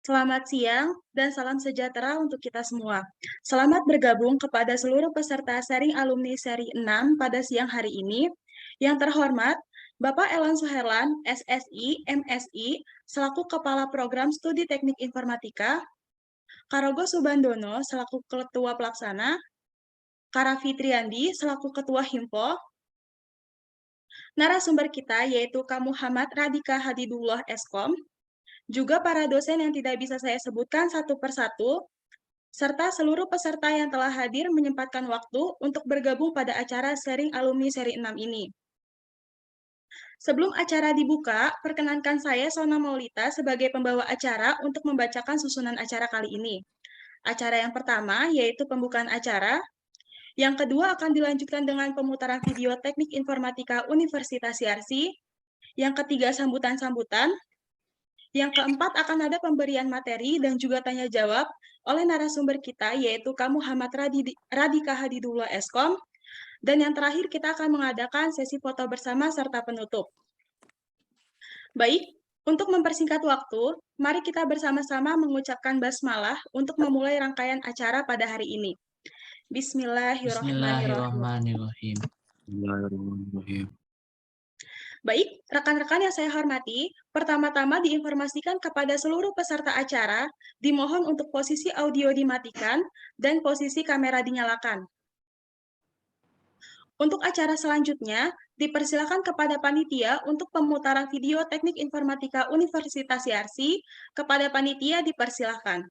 Selamat siang dan salam sejahtera untuk kita semua. Selamat bergabung kepada seluruh peserta sharing alumni seri 6 pada siang hari ini. Yang terhormat, Bapak Elan Suherlan, SSI, MSI, selaku Kepala Program Studi Teknik Informatika, Karogo Subandono, selaku Ketua Pelaksana, Karafi Triandi, selaku Ketua Himpo, narasumber kita yaitu Kak Muhammad Radika Hadidullah Eskom, juga para dosen yang tidak bisa saya sebutkan satu persatu, serta seluruh peserta yang telah hadir menyempatkan waktu untuk bergabung pada acara sharing alumni seri 6 ini. Sebelum acara dibuka, perkenankan saya Sona Maulita sebagai pembawa acara untuk membacakan susunan acara kali ini. Acara yang pertama yaitu pembukaan acara, yang kedua akan dilanjutkan dengan pemutaran video teknik informatika Universitas Yarsi, yang ketiga sambutan-sambutan, yang keempat akan ada pemberian materi dan juga tanya jawab oleh narasumber kita yaitu Kak Muhammad Radika Hadidullah Eskom, dan yang terakhir kita akan mengadakan sesi foto bersama serta penutup. Baik, untuk mempersingkat waktu, mari kita bersama-sama mengucapkan basmalah untuk memulai rangkaian acara pada hari ini. Bismillahirrahmanirrahim. Baik, rekan-rekan yang saya hormati, pertama-tama diinformasikan kepada seluruh peserta acara, dimohon untuk posisi audio dimatikan dan posisi kamera dinyalakan. Untuk acara selanjutnya, dipersilakan kepada panitia untuk pemutaran video teknik informatika Universitas Yarsi. Kepada panitia dipersilakan.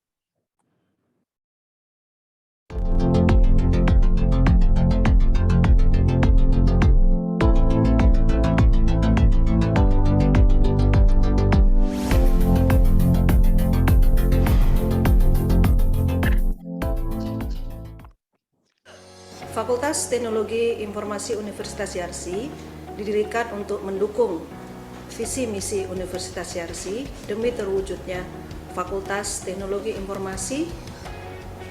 Fakultas Teknologi Informasi Universitas Yarsi didirikan untuk mendukung visi misi Universitas Yarsi demi terwujudnya Fakultas Teknologi Informasi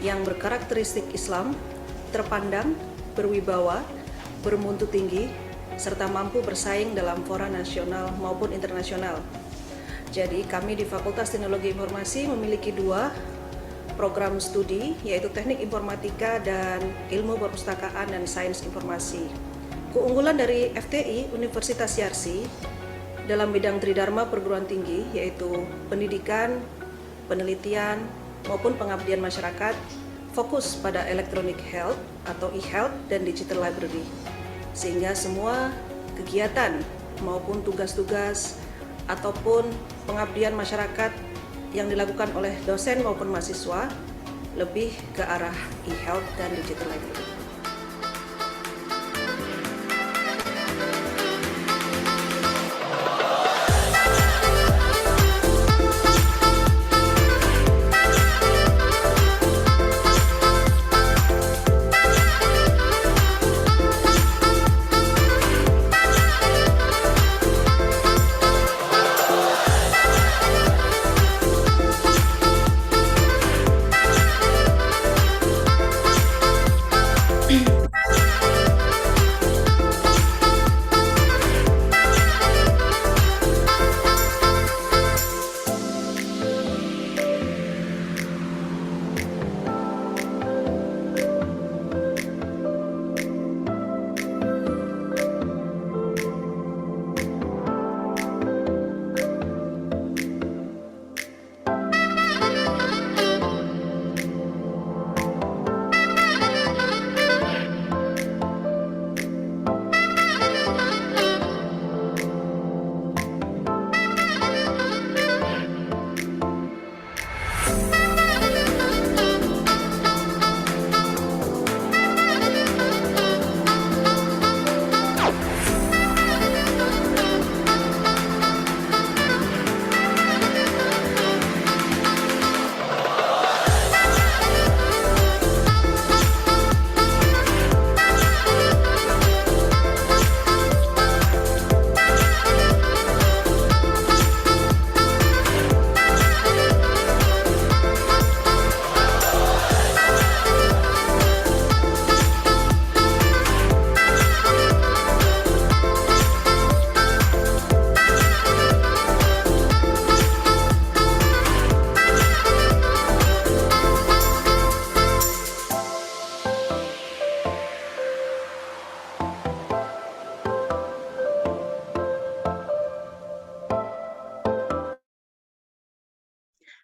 yang berkarakteristik Islam, terpandang, berwibawa, bermutu tinggi, serta mampu bersaing dalam fora nasional maupun internasional. Jadi kami di Fakultas Teknologi Informasi memiliki dua program studi, yaitu Teknik Informatika dan Ilmu Perpustakaan dan Sains Informasi. Keunggulan dari FTI Universitas Yarsi dalam bidang tridharma perguruan tinggi, yaitu pendidikan, penelitian, maupun pengabdian masyarakat, fokus pada electronic health atau e-health dan digital library. Sehingga semua kegiatan maupun tugas-tugas ataupun pengabdian masyarakat yang dilakukan oleh dosen maupun mahasiswa lebih ke arah e-health dan digital library.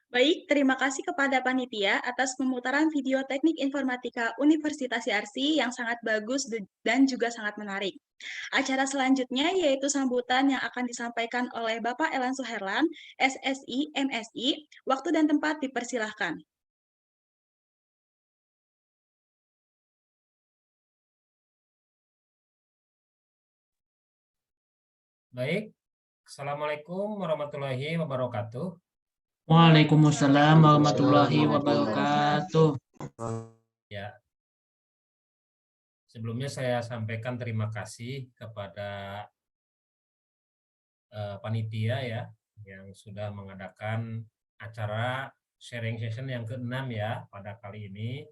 Baik, terima kasih kepada panitia atas pemutaran video teknik informatika Universitas Yarsi yang sangat bagus dan juga sangat menarik. Acara selanjutnya yaitu sambutan yang akan disampaikan oleh Bapak Elan Suherlan, SSI, MSI. Waktu dan tempat dipersilahkan. Baik, Assalamualaikum warahmatullahi wabarakatuh. Waalaikumsalam warahmatullahi wabarakatuh. Ya, sebelumnya saya sampaikan terima kasih kepada panitia ya yang sudah mengadakan acara sharing session yang ke-6 ya pada kali ini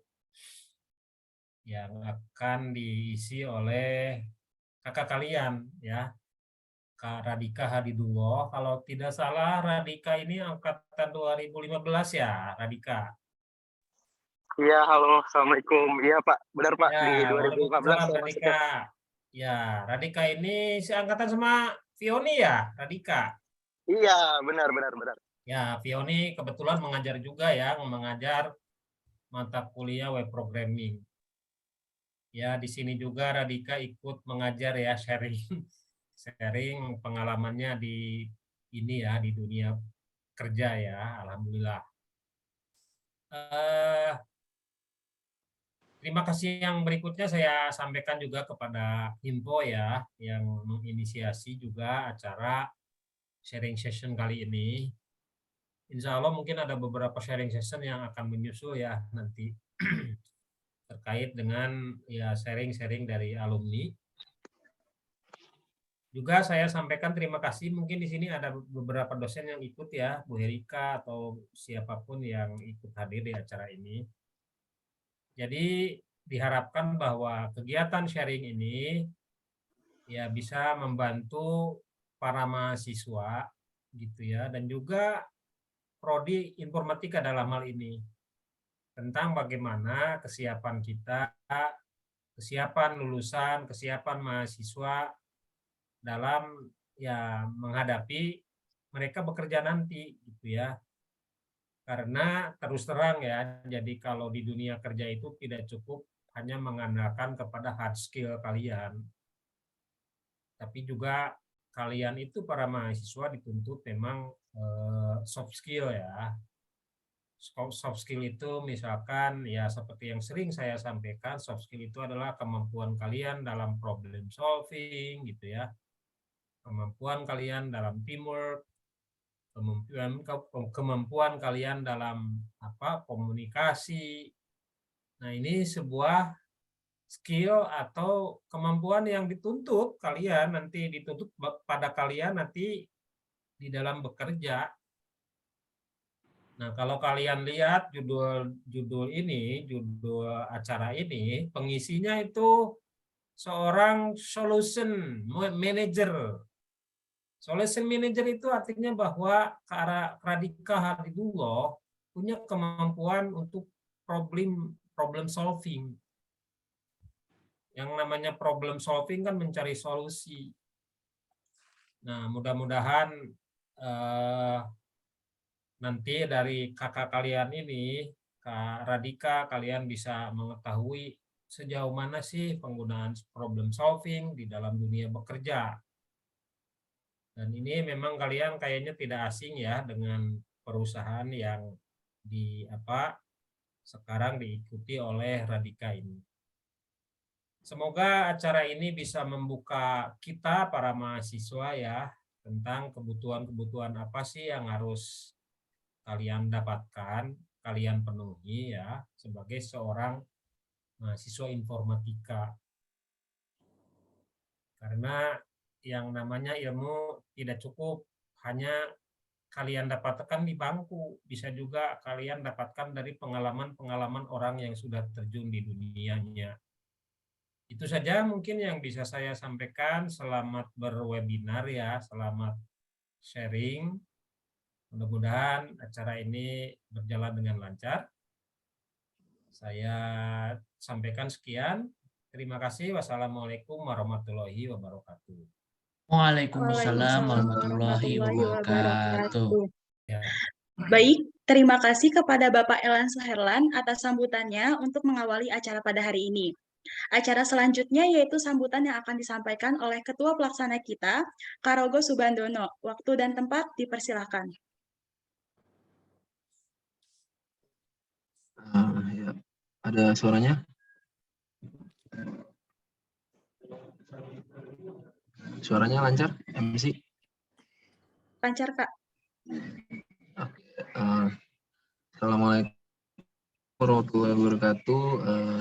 yang akan diisi oleh kakak kalian ya, Kak Radika Hadidullah. Kalau tidak salah Radika ini angkatan 2015 ya, Radika. Iya, halo, Assalamualaikum. Iya, Pak. Benar, Pak. Ya, Di 2015 waalaikumsalam saya Radika. masuknya. Ya, Radika ini seangkatan sama Vioni ya, Radika. Iya, benar, benar, benar. Ya, Vioni kebetulan mengajar juga ya, mengajar mata kuliah web programming. Ya, di sini juga Radika ikut mengajar ya, sharing pengalamannya di ini ya, di dunia kerja ya, alhamdulillah. Terima kasih yang berikutnya saya sampaikan juga kepada Info ya, yang menginisiasi juga acara sharing session kali ini. Insya Allah mungkin ada beberapa sharing session yang akan menyusul ya nanti terkait dengan ya sharing-sharing dari alumni. Juga saya sampaikan terima kasih, mungkin di sini ada beberapa dosen yang ikut ya, Bu Herika atau siapapun yang ikut hadir di acara ini. Jadi diharapkan bahwa kegiatan sharing ini ya bisa membantu para mahasiswa gitu ya, dan juga prodi informatika dalam hal ini tentang bagaimana kesiapan kita, kesiapan lulusan, kesiapan mahasiswa dalam ya menghadapi mereka bekerja nanti gitu ya. Karena terus terang ya, jadi kalau di dunia kerja itu tidak cukup hanya mengandalkan kepada hard skill kalian, tapi juga kalian itu para mahasiswa dituntut memang soft skill ya. Soft skill itu misalkan ya seperti yang sering saya sampaikan, soft skill itu adalah kemampuan kalian dalam problem solving gitu ya, kemampuan kalian dalam teamwork, kemampuan kalian dalam komunikasi. Nah, ini sebuah skill atau kemampuan yang dituntut kalian nanti, dituntut pada kalian nanti di dalam bekerja. Nah, kalau kalian lihat judul acara ini, pengisinya itu seorang solution manager. Solution manager itu artinya bahwa Radika Hadidullah punya kemampuan untuk problem solving. Yang namanya problem solving kan mencari solusi. Nah, mudah-mudahan nanti dari kakak kalian ini, Kak Radika, kalian bisa mengetahui sejauh mana sih penggunaan problem solving di dalam dunia bekerja. Dan ini memang kalian kayaknya tidak asing ya dengan perusahaan yang sekarang diikuti oleh Radika ini. Semoga acara ini bisa membuka kita para mahasiswa ya tentang kebutuhan-kebutuhan apa sih yang harus kalian dapatkan, kalian penuhi ya sebagai seorang mahasiswa informatika. Karena yang namanya ilmu tidak cukup hanya kalian dapatkan di bangku, bisa juga kalian dapatkan dari pengalaman-pengalaman orang yang sudah terjun di dunianya. Itu saja mungkin yang bisa saya sampaikan. Selamat berwebinar ya, selamat sharing. Mudah-mudahan acara ini berjalan dengan lancar. Saya sampaikan sekian. Terima kasih. Wassalamualaikum warahmatullahi wabarakatuh. Waalaikumsalam warahmatullahi wabarakatuh. Ya. Baik, Terima kasih kepada Bapak Elan Suherlan atas sambutannya untuk mengawali acara pada hari ini. Acara selanjutnya yaitu sambutan yang akan disampaikan oleh Ketua Pelaksana kita, Karogo Subandono. Waktu dan tempat dipersilakan. Ya, ada suaranya? Suaranya lancar, MC? Lancar, Kak. Oke. Assalamualaikum warahmatullahi wabarakatuh.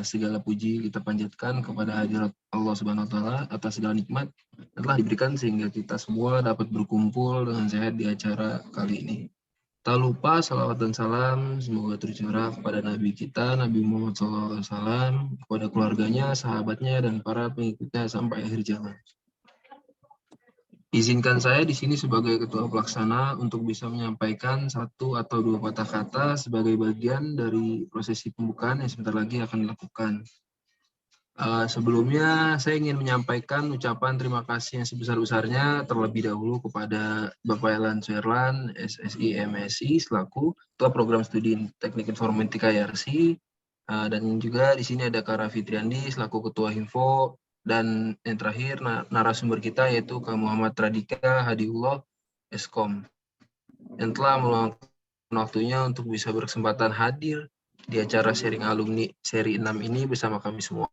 Segala puji kita panjatkan kepada hadirat Allah Subhanahu wa Ta'ala atas segala nikmat yang telah diberikan sehingga kita semua dapat berkumpul dengan sehat di acara kali ini. Tak lupa salawat dan salam semoga tercurah kepada Nabi kita, Nabi Muhammad SAW, kepada keluarganya, sahabatnya, dan para pengikutnya sampai akhir zaman. Izinkan saya di sini sebagai Ketua Pelaksana untuk bisa menyampaikan satu atau dua patah kata sebagai bagian dari prosesi pembukaan yang sebentar lagi akan dilakukan. Sebelumnya saya ingin menyampaikan ucapan terima kasih yang sebesar-besarnya terlebih dahulu kepada Bapak Elan Suherlan, SSI MSI selaku Ketua Program Studi Teknik Informatika IRC, dan juga di sini ada Kak Raffi Triandi selaku Ketua Himfo, dan yang terakhir narasumber kita yaitu Kak Muhammad Radika Hadiullah Eskom yang telah meluangkan waktunya untuk bisa berkesempatan hadir di acara sharing alumni seri 6 ini bersama kami semua.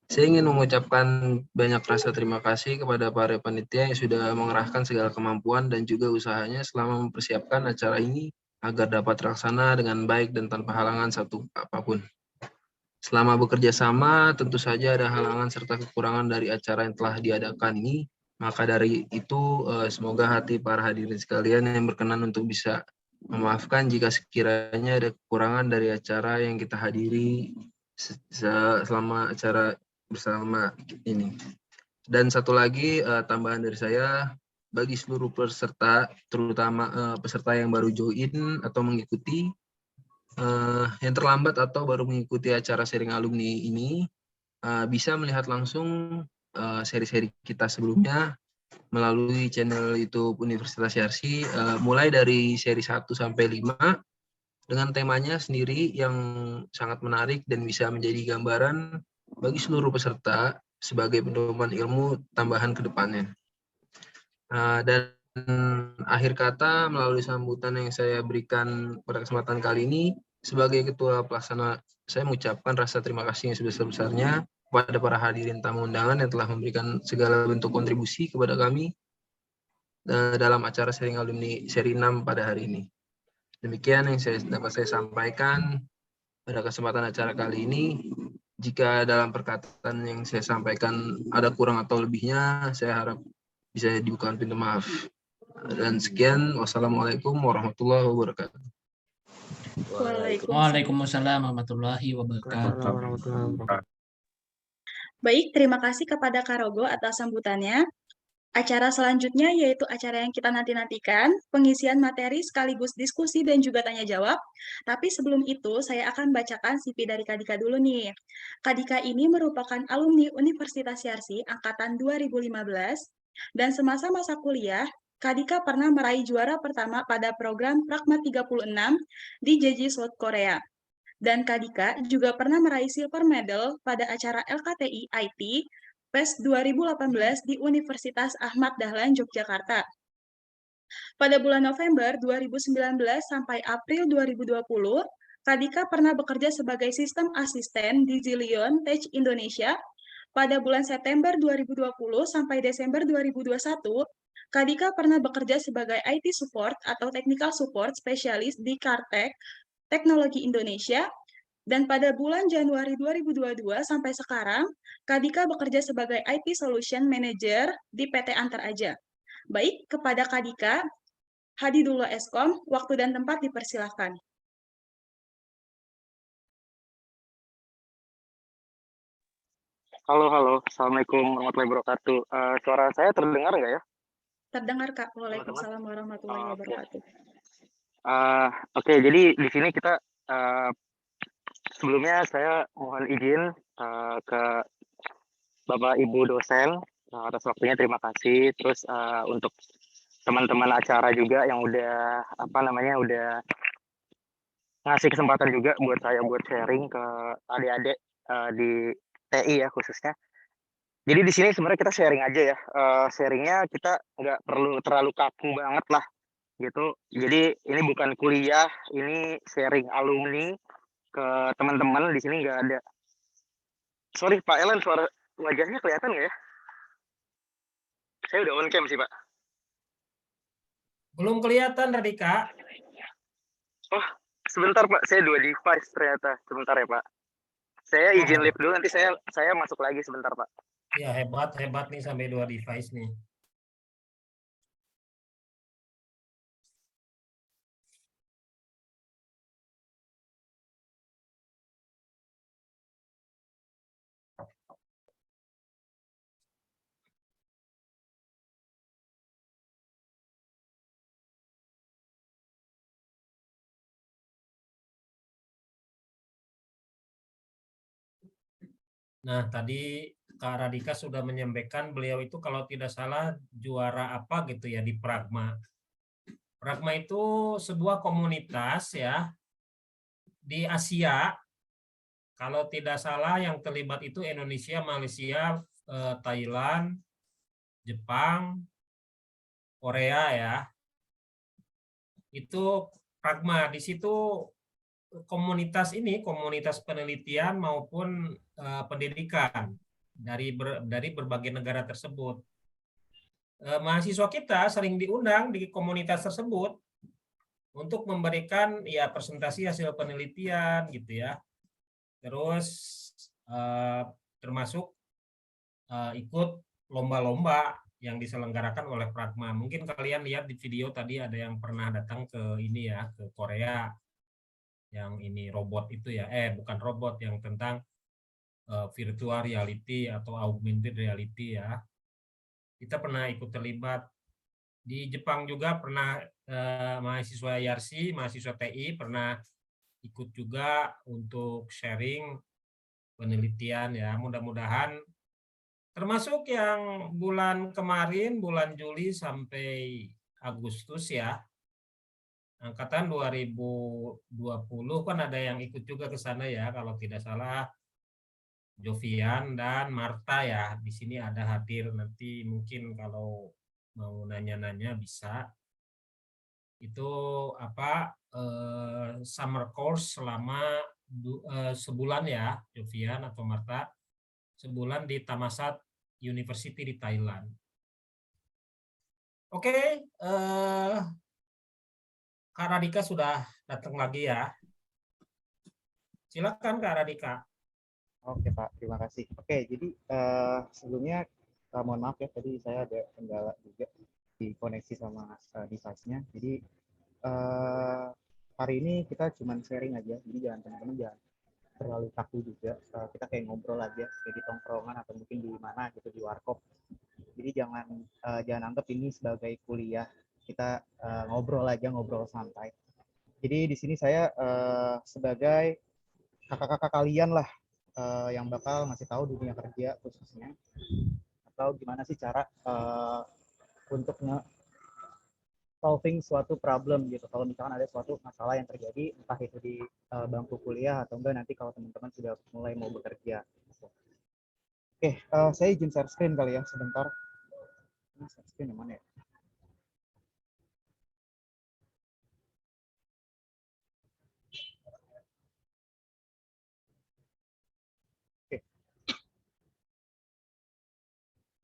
Saya ingin mengucapkan banyak rasa terima kasih kepada para panitia yang sudah mengerahkan segala kemampuan dan juga usahanya selama mempersiapkan acara ini agar dapat terlaksana dengan baik dan tanpa halangan satu apapun. Selama bekerja sama, tentu saja ada halangan serta kekurangan dari acara yang telah diadakan ini. Maka dari itu, semoga hati para hadirin sekalian yang berkenan untuk bisa memaafkan jika sekiranya ada kekurangan dari acara yang kita hadiri selama acara bersama ini. Dan satu lagi tambahan dari saya, bagi seluruh peserta, terutama peserta yang baru join atau mengikuti, yang terlambat atau baru mengikuti acara sharing alumni ini, bisa melihat langsung seri-seri kita sebelumnya melalui channel YouTube Universitas Yarsi, mulai dari seri 1 sampai 5, dengan temanya sendiri yang sangat menarik dan bisa menjadi gambaran bagi seluruh peserta sebagai pedoman ilmu tambahan ke depannya. Dan akhir kata, melalui sambutan yang saya berikan pada kesempatan kali ini, sebagai Ketua Pelaksana, saya mengucapkan rasa terima kasih yang sebesar-besarnya kepada para hadirin tamu undangan yang telah memberikan segala bentuk kontribusi kepada kami dalam acara sharing alumni seri 6 pada hari ini. Demikian yang dapat saya sampaikan pada kesempatan acara kali ini. Jika dalam perkataan yang saya sampaikan ada kurang atau lebihnya, saya harap bisa dibukakan pintu maaf. Dan sekian, wassalamualaikum warahmatullahi wabarakatuh. Waalaikumsalam warahmatullahi wabarakatuh. Baik, terima kasih kepada Karogo atas sambutannya. Acara selanjutnya yaitu acara yang kita nanti-nantikan, pengisian materi sekaligus diskusi dan juga tanya jawab. Tapi sebelum itu, saya akan bacakan CV dari Kadika dulu nih. Kadika ini merupakan alumni Universitas Yarsi angkatan 2015, dan semasa masa kuliah, Kadika pernah meraih juara pertama pada program Pragma 36 di Jeju, South Korea. Dan Kadika juga pernah meraih silver medal pada acara LKTI IT PES 2018 di Universitas Ahmad Dahlan, Yogyakarta. Pada bulan November 2019 sampai April 2020, Kadika pernah bekerja sebagai sistem asisten di Zillion Tech Indonesia. Pada bulan September 2020 sampai Desember 2021, Kadika pernah bekerja sebagai IT support atau technical support spesialis di Kartek Teknologi Indonesia. Dan pada bulan Januari 2022 sampai sekarang, Kadika bekerja sebagai IT Solution Manager di PT Antar Aja. Baik, kepada Kadika, Hadidullah Eskom, waktu dan tempat dipersilahkan. Halo, Assalamualaikum warahmatullahi wabarakatuh. Suara saya terdengar nggak ya? Terdengar, Kak. Waalaikumsalam warahmatullahi wabarakatuh. Oke, jadi di sini kita sebelumnya saya mohon izin ke Bapak Ibu dosen atas waktunya, terima kasih. Terus untuk teman-teman acara juga yang udah udah ngasih kesempatan juga buat saya buat sharing ke adik-adik di TI ya khususnya. Jadi di sini sebenarnya kita sharing aja ya. Sharingnya kita nggak perlu terlalu kaku banget lah gitu. Jadi ini bukan kuliah, ini sharing alumni ke teman-teman. Di sini nggak ada. Sorry Pak Ellen, suara wajahnya kelihatan nggak ya? Saya udah on cam sih Pak. Belum kelihatan Radika. Oh, sebentar Pak, saya 2 device ternyata. Sebentar ya Pak. Saya izin live dulu, nanti saya masuk lagi sebentar Pak. Ya hebat nih sampai 2 device nih. Nah, tadi Kak Radika sudah menyampaikan beliau itu kalau tidak salah juara apa gitu ya di Pragma. Pragma itu sebuah komunitas ya di Asia. Kalau tidak salah yang terlibat itu Indonesia, Malaysia, Thailand, Jepang, Korea ya. Itu Pragma. Di situ komunitas ini, komunitas penelitian maupun pendidikan dari berbagai negara tersebut. Mahasiswa kita sering diundang di komunitas tersebut untuk memberikan ya presentasi hasil penelitian gitu ya. Terus termasuk ikut lomba-lomba yang diselenggarakan oleh Pragma. Mungkin kalian lihat di video tadi ada yang pernah datang ke ini ya, ke Korea. Yang ini robot itu ya, bukan robot, yang tentang virtual reality atau augmented reality ya. Kita pernah ikut terlibat. Di Jepang juga pernah mahasiswa YARSI, mahasiswa TI pernah ikut juga untuk sharing penelitian ya. Mudah-mudahan termasuk yang bulan kemarin, bulan Juli sampai Agustus ya, angkatan 2020 kan ada yang ikut juga ke sana ya, kalau tidak salah Jovian dan Marta ya. Di sini ada hadir, nanti mungkin kalau mau nanya-nanya bisa. Itu apa summer course selama sebulan ya, Jovian atau Marta, sebulan di Thammasat University di Thailand. Oke, Kak Radika sudah datang lagi ya. Silakan Kak Radika. Oke Pak, terima kasih. Oke, jadi sebelumnya mohon maaf ya, tadi saya ada kendala juga di koneksi sama device-nya. Jadi hari ini kita cuma sharing aja, jadi jangan teman-teman jangan terlalu kaku juga. Kita kayak ngobrol aja, kayak di tongkrongan atau mungkin di mana gitu, di warkop. Jadi jangan anggap ini sebagai kuliah. Kita ngobrol aja, ngobrol santai. Jadi di sini saya sebagai kakak-kakak kalian lah, yang bakal ngasih tahu dunia kerja khususnya, atau gimana sih cara untuk solving suatu problem gitu. Kalau misalkan ada suatu masalah yang terjadi, entah itu di bangku kuliah atau enggak nanti kalau teman-teman sudah mulai mau bekerja. Oke, saya izin share screen kali ya sebentar. Ini share screen yang mana ya?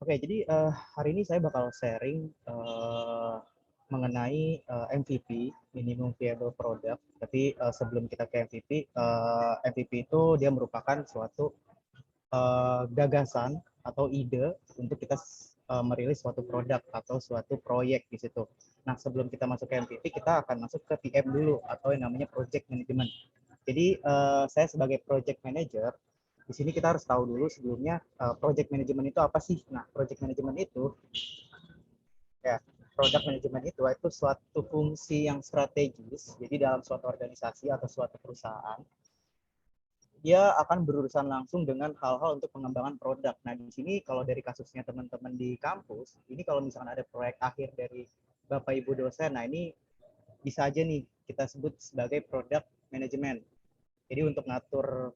Oke, jadi hari ini saya bakal sharing mengenai MVP, Minimum Viable Product. Tapi sebelum kita ke MVP, MVP itu dia merupakan suatu gagasan atau ide untuk kita merilis suatu produk atau suatu proyek di situ. Nah, sebelum kita masuk ke MVP, kita akan masuk ke PM dulu atau yang namanya Project Management. Jadi saya sebagai Project Manager, di sini kita harus tahu dulu sebelumnya project management itu apa sih. Nah, project management itu ya, product management itu suatu fungsi yang strategis. Jadi dalam suatu organisasi atau suatu perusahaan, dia akan berurusan langsung dengan hal-hal untuk pengembangan produk. Nah, di sini kalau dari kasusnya teman-teman di kampus, ini kalau misalkan ada proyek akhir dari Bapak Ibu dosen. Nah, ini bisa aja nih kita sebut sebagai product management. Jadi untuk ngatur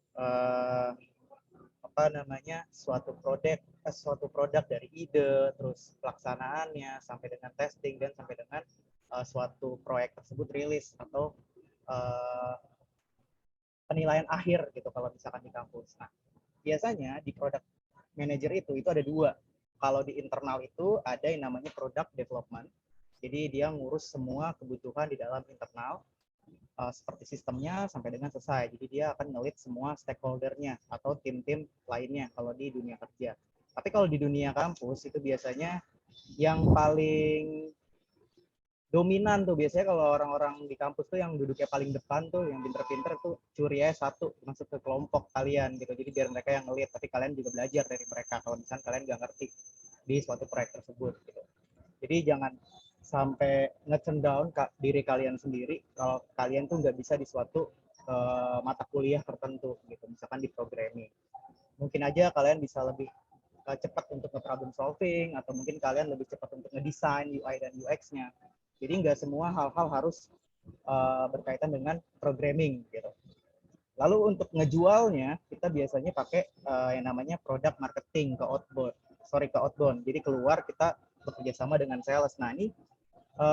suatu produk dari ide, terus pelaksanaannya sampai dengan testing dan sampai dengan suatu proyek tersebut rilis atau penilaian akhir gitu kalau misalkan di kampus. Nah, biasanya di product manager itu ada dua. Kalau di internal itu ada yang namanya product development. Jadi dia ngurus semua kebutuhan di dalam internal, seperti sistemnya sampai dengan selesai. Jadi dia akan nge-lead semua stakeholder-nya atau tim-tim lainnya kalau di dunia kerja. Tapi kalau di dunia kampus itu biasanya yang paling dominan tuh biasanya kalau orang-orang di kampus tuh yang duduknya paling depan tuh, yang pinter-pinter tuh curi aja satu masuk ke kelompok kalian gitu. Jadi biar mereka yang nge-lead, tapi kalian juga belajar dari mereka kalau misalnya kalian nggak ngerti di suatu proyek tersebut gitu. Jadi jangan sampai nge-turn down diri kalian sendiri kalau kalian tuh nggak bisa di suatu mata kuliah tertentu gitu, misalkan di programming. Mungkin aja kalian bisa lebih cepat untuk nge-problem solving, atau mungkin kalian lebih cepat untuk ngedesain UI dan UX-nya. Jadi nggak semua hal-hal harus berkaitan dengan programming gitu. Lalu untuk ngejualnya kita biasanya pakai yang namanya product marketing ke outbound. Jadi keluar kita bekerja sama dengan sales. Nah, ini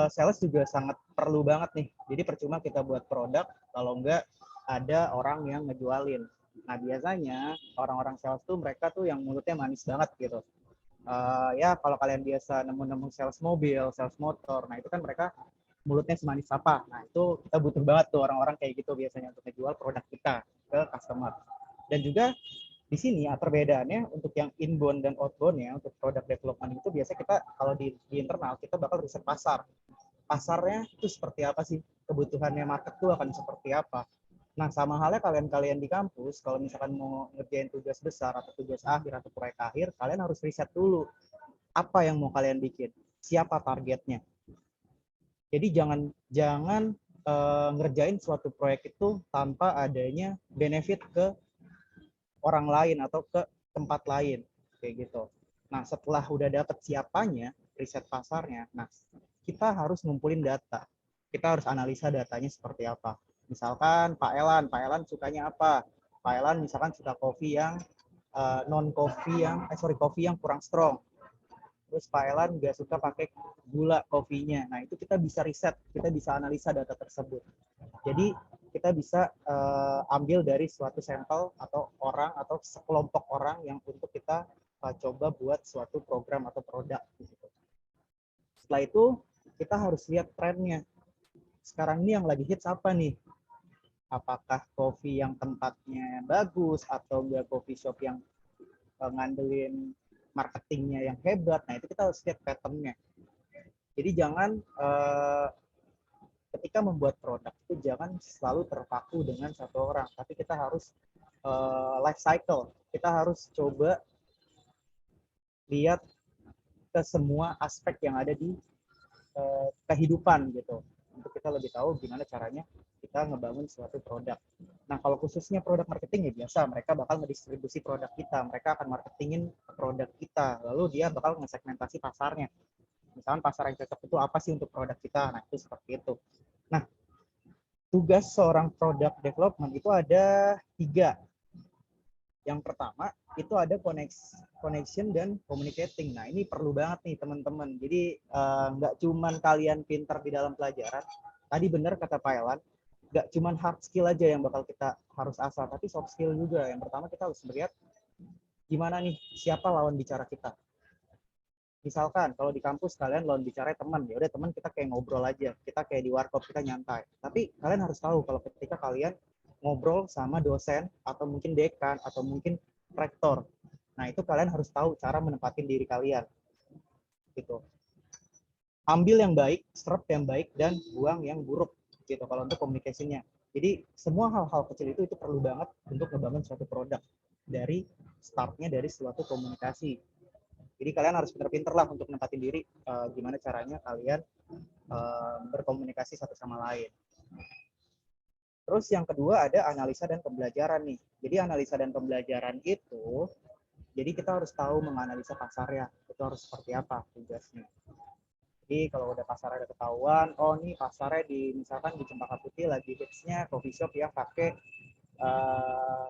sales juga sangat perlu banget nih. Jadi percuma kita buat produk kalau nggak ada orang yang ngejualin. Nah, biasanya orang-orang sales tuh mereka tuh yang mulutnya manis banget gitu. Ya kalau kalian biasa nemu-nemu sales mobil, sales motor, nah itu kan mereka mulutnya semanis apa. Nah, itu kita butuh banget tuh orang-orang kayak gitu biasanya untuk ngejual produk kita ke customer. Dan juga di sini perbedaannya untuk yang inbound dan outbound ya, untuk product development itu biasanya kita kalau di internal kita bakal riset pasar. Pasarnya itu seperti apa sih? Kebutuhannya market tuh akan seperti apa? Nah, sama halnya kalian-kalian di kampus, kalau misalkan mau ngerjain tugas besar atau tugas akhir atau proyek akhir, kalian harus riset dulu apa yang mau kalian bikin, siapa targetnya. Jadi jangan ngerjain suatu proyek itu tanpa adanya benefit ke orang lain atau ke tempat lain, kayak gitu. Nah, setelah udah dapet siapanya, riset pasarnya, nah kita harus ngumpulin data. Kita harus analisa datanya seperti apa. Misalkan Pak Elan sukanya apa? Pak Elan misalkan suka kopi yang kopi yang kurang strong. Terus Pak Elan nggak suka pakai gula kopinya. Nah, itu kita bisa riset, kita bisa analisa data tersebut. Jadi kita bisa ambil dari suatu sampel atau orang atau sekelompok orang yang untuk kita coba buat suatu program atau produk. Gitu. Setelah itu kita harus lihat trennya. Sekarang ini yang lagi hits apa nih? Apakah kopi yang tempatnya bagus atau enggak coffee shop yang ngandelin marketingnya yang hebat. Nah, itu kita harus lihat patternnya. Jadi jangan ketika membuat produk itu jangan selalu terpaku dengan satu orang, tapi kita harus life cycle. Kita harus coba lihat ke semua aspek yang ada di kehidupan gitu, untuk kita lebih tahu gimana caranya kita ngebangun suatu produk. Nah, kalau khususnya produk marketing ya biasa, mereka bakal ngedistribusi produk kita, mereka akan marketingin produk kita, lalu dia bakal ngesegmentasi pasarnya. Misalkan pasar yang cocok itu apa sih untuk produk kita, nah itu seperti itu. Nah, tugas seorang product development itu ada 3. Yang pertama itu ada connection dan communicating. Nah, ini perlu banget nih teman-teman. Jadi nggak cuman kalian pintar di dalam pelajaran. Tadi benar kata Pak Elan, nggak cuman hard skill aja yang bakal kita harus asah, tapi soft skill juga. Yang pertama kita harus melihat gimana nih siapa lawan bicara kita. Misalkan kalau di kampus kalian lawan bicara teman, ya udah teman kita kayak ngobrol aja, kita kayak di warkop kita nyantai. Tapi kalian harus tahu kalau ketika kalian ngobrol sama dosen atau mungkin dekan atau mungkin rektor, nah itu kalian harus tahu cara menempatin diri kalian gitu. Ambil yang baik, serap yang baik, dan buang yang buruk gitu kalau untuk komunikasinya. Jadi semua hal-hal kecil itu perlu banget untuk ngebangun suatu produk dari startnya dari suatu komunikasi. Jadi kalian harus pinter-pinter lah untuk nempatin diri gimana caranya kalian berkomunikasi satu sama lain. Terus yang kedua ada analisa dan pembelajaran nih. Jadi analisa dan pembelajaran itu, jadi kita harus tahu menganalisa pasarnya, itu harus seperti apa tugasnya. Jadi kalau udah pasarnya udah ketahuan, oh nih pasarnya misalkan di Cempaka Putih lagi hitsnya coffee shop yang pakai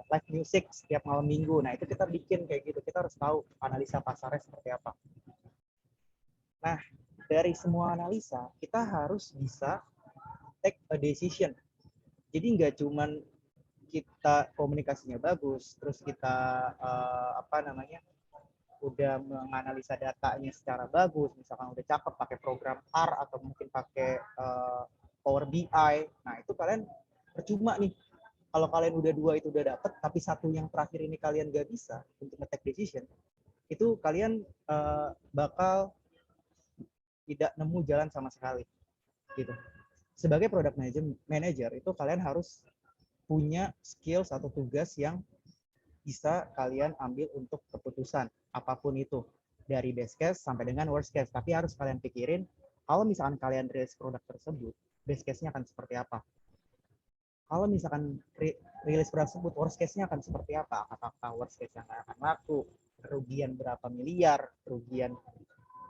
live music setiap malam minggu. Nah itu kita bikin kayak gitu, kita harus tahu analisa pasarnya seperti apa. Nah dari semua analisa kita harus bisa take a decision. Jadi nggak cuman kita komunikasinya bagus, terus kita udah menganalisa datanya secara bagus, misalkan udah cakep pakai program R atau mungkin pakai Power BI. Nah itu kalian percuma nih kalau kalian udah dua itu udah dapet, tapi satu yang terakhir ini kalian gak bisa untuk nge-take decision, itu kalian bakal tidak nemu jalan sama sekali gitu. Sebagai product manager itu kalian harus punya skill atau tugas yang bisa kalian ambil untuk keputusan apapun itu, dari best case sampai dengan worst case. Tapi harus kalian pikirin kalau misalkan kalian rilis produk tersebut, best case-nya akan seperti apa. Kalau misalkan rilis produk tersebut, worst case-nya akan seperti apa. Apakah worst case yang akan laku, kerugian berapa miliar, kerugian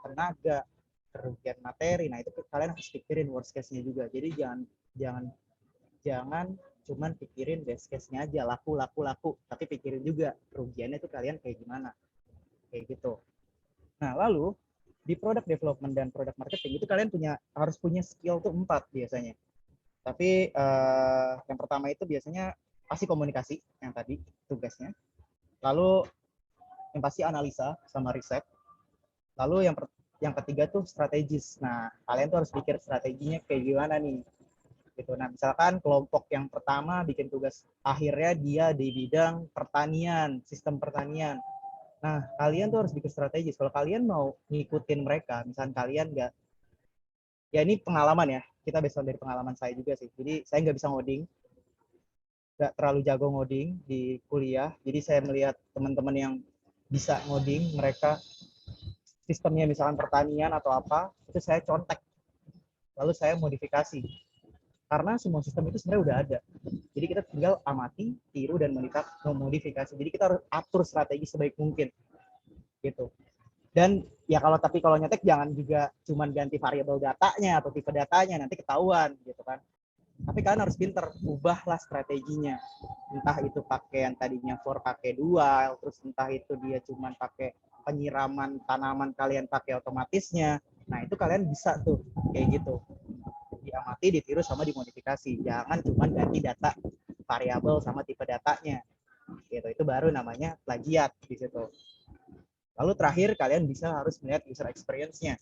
tenaga, kerugian materi. Nah itu kalian harus pikirin worst case-nya juga. Jadi jangan cuman pikirin best case-nya aja, laku, tapi pikirin juga kerugiannya itu kalian kayak gimana, kayak gitu. Nah lalu di product development dan product marketing itu kalian harus punya skill tuh 4 biasanya. Tapi yang pertama itu biasanya pasti komunikasi, yang tadi tugasnya. Lalu yang pasti analisa sama riset. Lalu yang ketiga tuh strategis. Nah kalian tuh harus pikir strateginya kayak gimana nih gitu. Nah, misalkan kelompok yang pertama bikin tugas akhirnya dia di bidang pertanian, sistem pertanian. Nah, kalian tuh harus bikin strategis. Kalau kalian mau ngikutin mereka, misalkan kalian nggak, ya ini pengalaman ya, kita based dari pengalaman saya juga sih. Jadi saya nggak bisa ngoding, nggak terlalu jago ngoding di kuliah. Jadi saya melihat teman-teman yang bisa ngoding, mereka sistemnya misalkan pertanian atau apa, itu saya contek. Lalu saya modifikasi. Karena semua sistem itu sebenarnya udah ada. Jadi kita tinggal amati, tiru, dan modifikasi. Jadi kita harus atur strategi sebaik mungkin. Gitu. Dan ya kalau nyetek jangan juga cuman ganti variabel datanya atau tipe datanya, nanti ketahuan gitu kan. Tapi kalian harus pinter, ubahlah strateginya. Entah itu pakai yang tadinya for pakai dual, terus entah itu dia cuman pakai penyiraman tanaman kalian pakai otomatisnya. Nah, itu kalian bisa tuh kayak gitu. Diamati, ditiru, sama dimodifikasi. Jangan cuma ganti data variabel sama tipe datanya. Gitu. Itu baru namanya plagiat di situ. Lalu terakhir kalian harus melihat user experience-nya.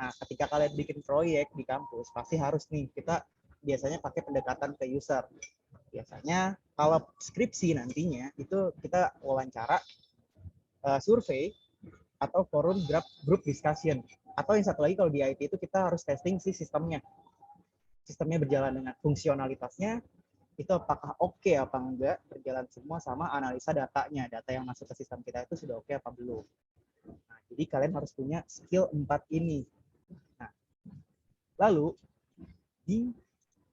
Nah, ketika kalian bikin proyek di kampus, pasti harus nih kita biasanya pakai pendekatan ke user. Biasanya kalau skripsi nantinya itu kita wawancara, survei, atau forum group discussion. Atau yang satu lagi kalau di IT itu kita harus testing si sistemnya berjalan dengan fungsionalitasnya, itu apakah oke apa enggak, berjalan semua, sama analisa datanya, data yang masuk ke sistem kita itu sudah oke apa belum. Nah, jadi kalian harus punya skill 4 ini. Nah, lalu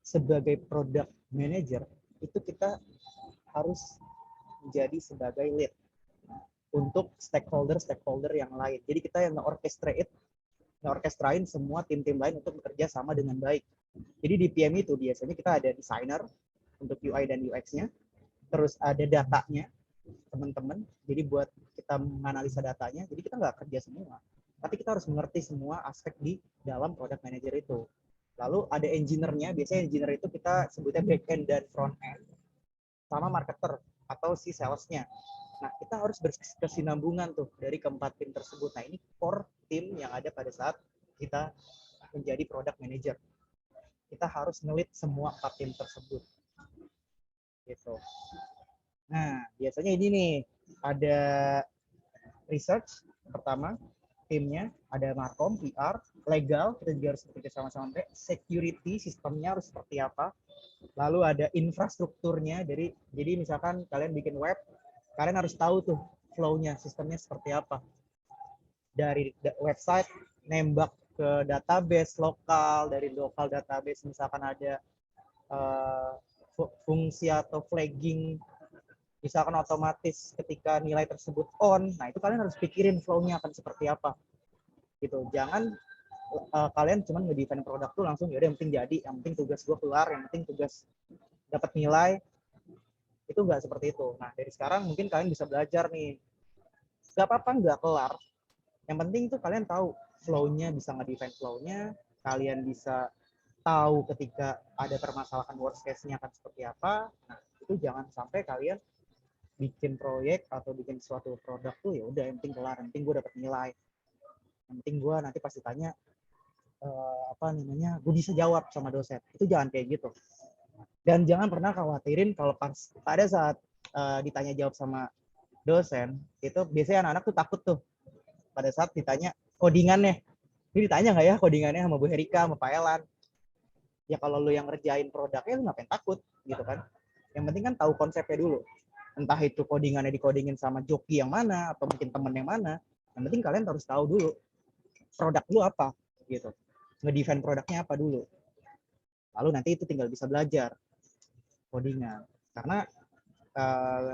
sebagai product manager itu kita harus menjadi sebagai lead untuk stakeholder yang lain. Jadi kita yang nge-orchestrain semua tim-tim lain untuk bekerja sama dengan baik. Jadi di PM itu biasanya kita ada designer untuk UI dan UX-nya, terus ada datanya teman-teman, jadi buat kita menganalisa datanya. Jadi kita nggak kerja semua, tapi kita harus mengerti semua aspek di dalam product manager itu. Lalu ada engineer-nya, biasanya engineer itu kita sebutnya back end dan front end, sama marketer atau si sales-nya. Nah, kita harus berkesinambungan tuh dari keempat tim tersebut. Nah, ini core tim yang ada pada saat kita menjadi product manager. Kita harus ngelit semua 4 tim tersebut. Gitu. Nah, biasanya ini nih, ada research pertama, timnya, ada markom, PR, legal, kita juga harus bekerja sama-sama, security, sistemnya harus seperti apa, lalu ada infrastrukturnya, jadi misalkan kalian bikin web, kalian harus tahu tuh flow-nya, sistemnya seperti apa. Dari website, nembak ke database lokal, dari lokal database misalkan ada fungsi atau flagging, misalkan otomatis ketika nilai tersebut on, nah itu kalian harus pikirin flow-nya akan seperti apa. Gitu. Jangan kalian cuman nge-define produk tuh langsung ya udah yang penting jadi, yang penting tugas gue keluar, yang penting tugas dapat nilai. Itu nggak seperti itu. Nah, dari sekarang mungkin kalian bisa belajar nih. Nggak apa-apa nggak kelar. Yang penting tuh kalian tahu flow-nya, bisa nge-define flow-nya, kalian bisa tahu ketika ada permasalahan worst case-nya akan seperti apa. Nah, itu jangan sampai kalian bikin proyek atau bikin suatu produk tuh ya udah yang penting kelar, yang penting gue dapat nilai, yang penting gue nanti pasti tanya gue bisa jawab sama dosen. Itu jangan kayak gitu. Dan jangan pernah khawatirin kalau pada saat ditanya jawab sama dosen, itu biasanya anak-anak tuh takut tuh pada saat ditanya codingannya. Ini ditanya nggak ya codingannya sama Bu Herika, sama Pak Elan? Ya kalau lu yang ngerjain produknya lu ngapain takut gitu kan? Yang penting kan tahu konsepnya dulu. Entah itu codingannya dikodingin sama joki yang mana atau mungkin temen yang mana. Yang penting kalian harus tahu dulu produk lu apa gitu. Nge-define produknya apa dulu. Lalu nanti itu tinggal bisa belajar codingan. Karena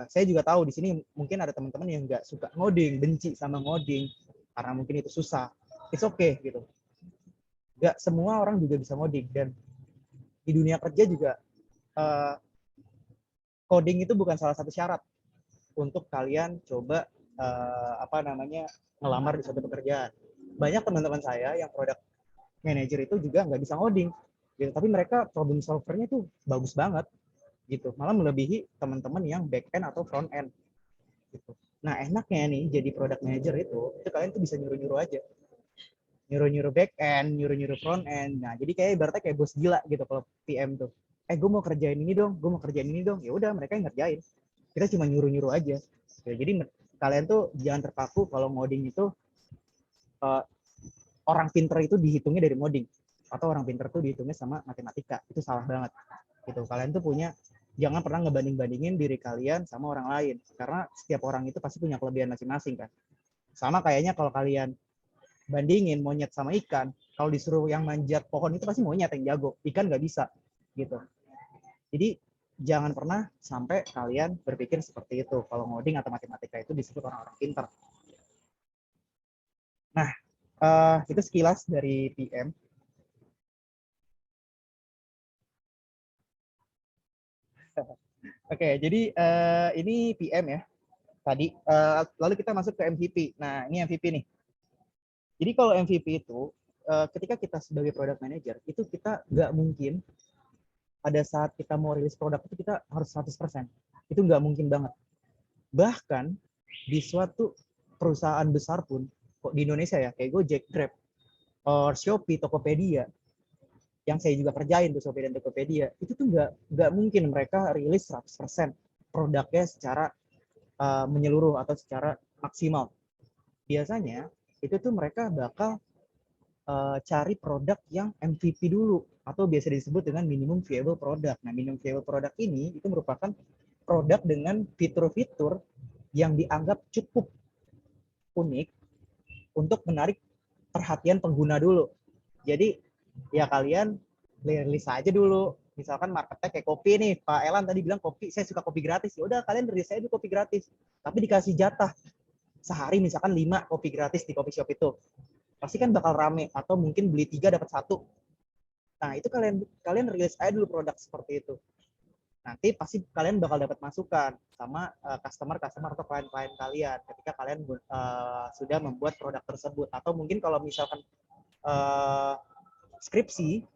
saya juga tahu di sini mungkin ada teman-teman yang nggak suka ngoding, benci sama ngoding karena mungkin itu susah. It's okay gitu. Nggak semua orang juga bisa ngoding, dan di dunia kerja juga coding itu bukan salah satu syarat untuk kalian coba ngelamar di suatu pekerjaan. Banyak teman-teman saya yang product manager itu juga nggak bisa ngoding gitu, tapi mereka problem solvernya tuh bagus banget gitu, malah melebihi teman-teman yang back end atau front end gitu. Nah, enaknya nih jadi product manager itu kalian tuh bisa nyuruh-nyuruh aja, nyuruh-nyuruh back end, nyuruh-nyuruh front end. Nah, jadi kayak ibaratnya kayak bos gila gitu kalau PM tuh, gue mau kerjain ini dong, gue mau kerjain ini dong. Ya udah, mereka yang ngerjain, kita cuma nyuruh-nyuruh aja. Jadi kalian tuh jangan terpaku kalau ngoding itu orang pinter itu dihitungnya dari ngoding, atau orang pinter tuh dihitungnya sama matematika. Itu salah banget gitu. Kalian tuh jangan pernah ngebanding-bandingin diri kalian sama orang lain, karena setiap orang itu pasti punya kelebihan masing-masing kan. Sama kayaknya kalau kalian bandingin monyet sama ikan, kalau disuruh yang manjat pohon itu pasti monyet yang jago, ikan nggak bisa gitu. Jadi jangan pernah sampai kalian berpikir seperti itu kalau ngoding atau matematika itu disebut orang-orang pinter. Nah, itu sekilas dari PM. Oke, jadi ini PM ya tadi. Lalu kita masuk ke MVP. Nah, ini MVP nih. Jadi kalau MVP itu ketika kita sebagai product manager itu kita nggak mungkin pada saat kita mau rilis produk itu kita harus 100%. Itu nggak mungkin banget. Bahkan di suatu perusahaan besar pun, kok di Indonesia ya, kayak Gojek, Grab, or Shopee, Tokopedia, yang saya juga kerjain tuh Shopee dan Tokopedia, itu tuh nggak mungkin mereka rilis 100% produknya secara menyeluruh atau secara maksimal. Biasanya itu tuh mereka bakal cari produk yang MVP dulu, atau biasa disebut dengan minimum viable product. Nah, minimum viable product ini itu merupakan produk dengan fitur-fitur yang dianggap cukup unik untuk menarik perhatian pengguna dulu. Jadi ya kalian rilis aja dulu. Misalkan marketnya kayak kopi nih, Pak Elan tadi bilang kopi, saya suka kopi gratis. Ya udah, kalian rilis aja dulu kopi gratis. Tapi dikasih jatah sehari misalkan 5 kopi gratis di coffee shop itu. Pasti kan bakal rame, atau mungkin beli 3 dapat 1. Nah, itu kalian rilis aja dulu produk seperti itu. Nanti pasti kalian bakal dapat masukan sama customer atau klien-klien kalian ketika kalian sudah membuat produk tersebut. Atau mungkin kalau misalkan skripsi,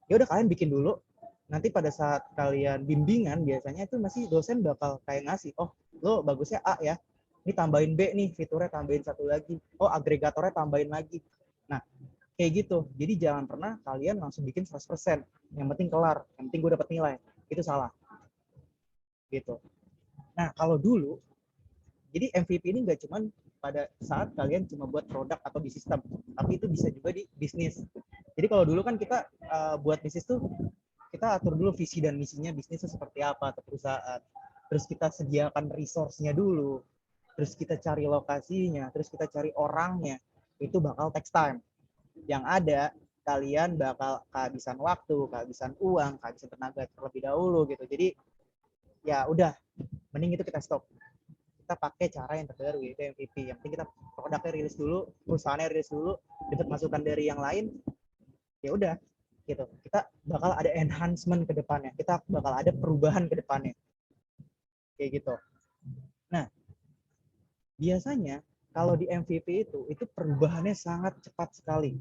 ya udah kalian bikin dulu. Nanti pada saat kalian bimbingan biasanya itu masih dosen bakal kayak ngasih, oh lo bagusnya A ya, ini tambahin B nih, fiturnya tambahin 1 lagi, oh agregatornya tambahin lagi. Nah, kayak gitu. Jadi jangan pernah kalian langsung bikin 100%. Yang penting kelar, yang penting gue dapat nilai. Itu salah. Gitu. Nah, kalau dulu, jadi MVP ini nggak cuma pada saat kalian cuma buat produk atau di sistem, tapi itu bisa juga di bisnis. Jadi kalau dulu kan kita buat bisnis tuh, kita atur dulu visi dan misinya bisnis itu seperti apa atau perusahaan. Terus kita sediakan resource-nya dulu. Terus kita cari lokasinya, terus kita cari orangnya. Itu bakal takes time. Yang ada, kalian bakal kehabisan waktu, kehabisan uang, kehabisan tenaga terlebih dahulu gitu. Jadi ya udah, mending itu kita stop. kita pakai cara yang terbaru yaitu MVP. Yang penting kita produknya rilis dulu, perusahaannya rilis dulu, dapat masukan dari yang lain, ya udah gitu. Kita bakal ada enhancement ke depannya, kita bakal ada perubahan ke depannya, kayak gitu. Nah, biasanya kalau di MVP itu perubahannya sangat cepat sekali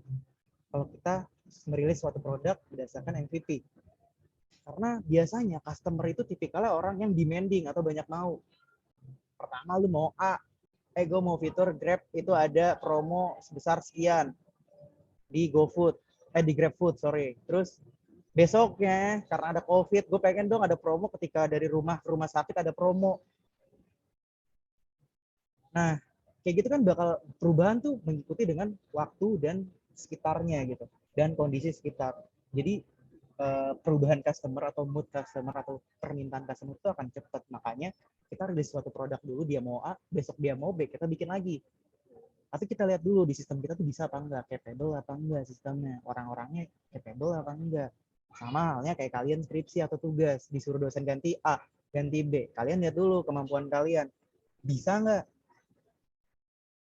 kalau kita merilis suatu produk berdasarkan MVP. Karena biasanya customer itu tipikalnya orang yang demanding atau banyak mau. Pertama lu mau A, gue mau fitur Grab itu ada promo sebesar sekian di GoFood, di GrabFood, sorry. Terus besoknya karena ada COVID, gue pengen dong ada promo ketika dari rumah ke rumah sakit ada promo. Nah, kayak gitu kan bakal perubahan tuh mengikuti dengan waktu dan sekitarnya gitu, dan kondisi sekitar. Jadi perubahan customer atau mood customer atau permintaan customer itu akan cepat. Makanya kita rilis suatu produk dulu, dia mau A, besok dia mau B, kita bikin lagi. Tapi kita lihat dulu di sistem kita tuh bisa apa enggak, capable apa enggak sistemnya, orang-orangnya capable apa enggak. Sama halnya kayak kalian skripsi atau tugas, disuruh dosen ganti A, ganti B. Kalian lihat dulu kemampuan kalian, bisa nggak?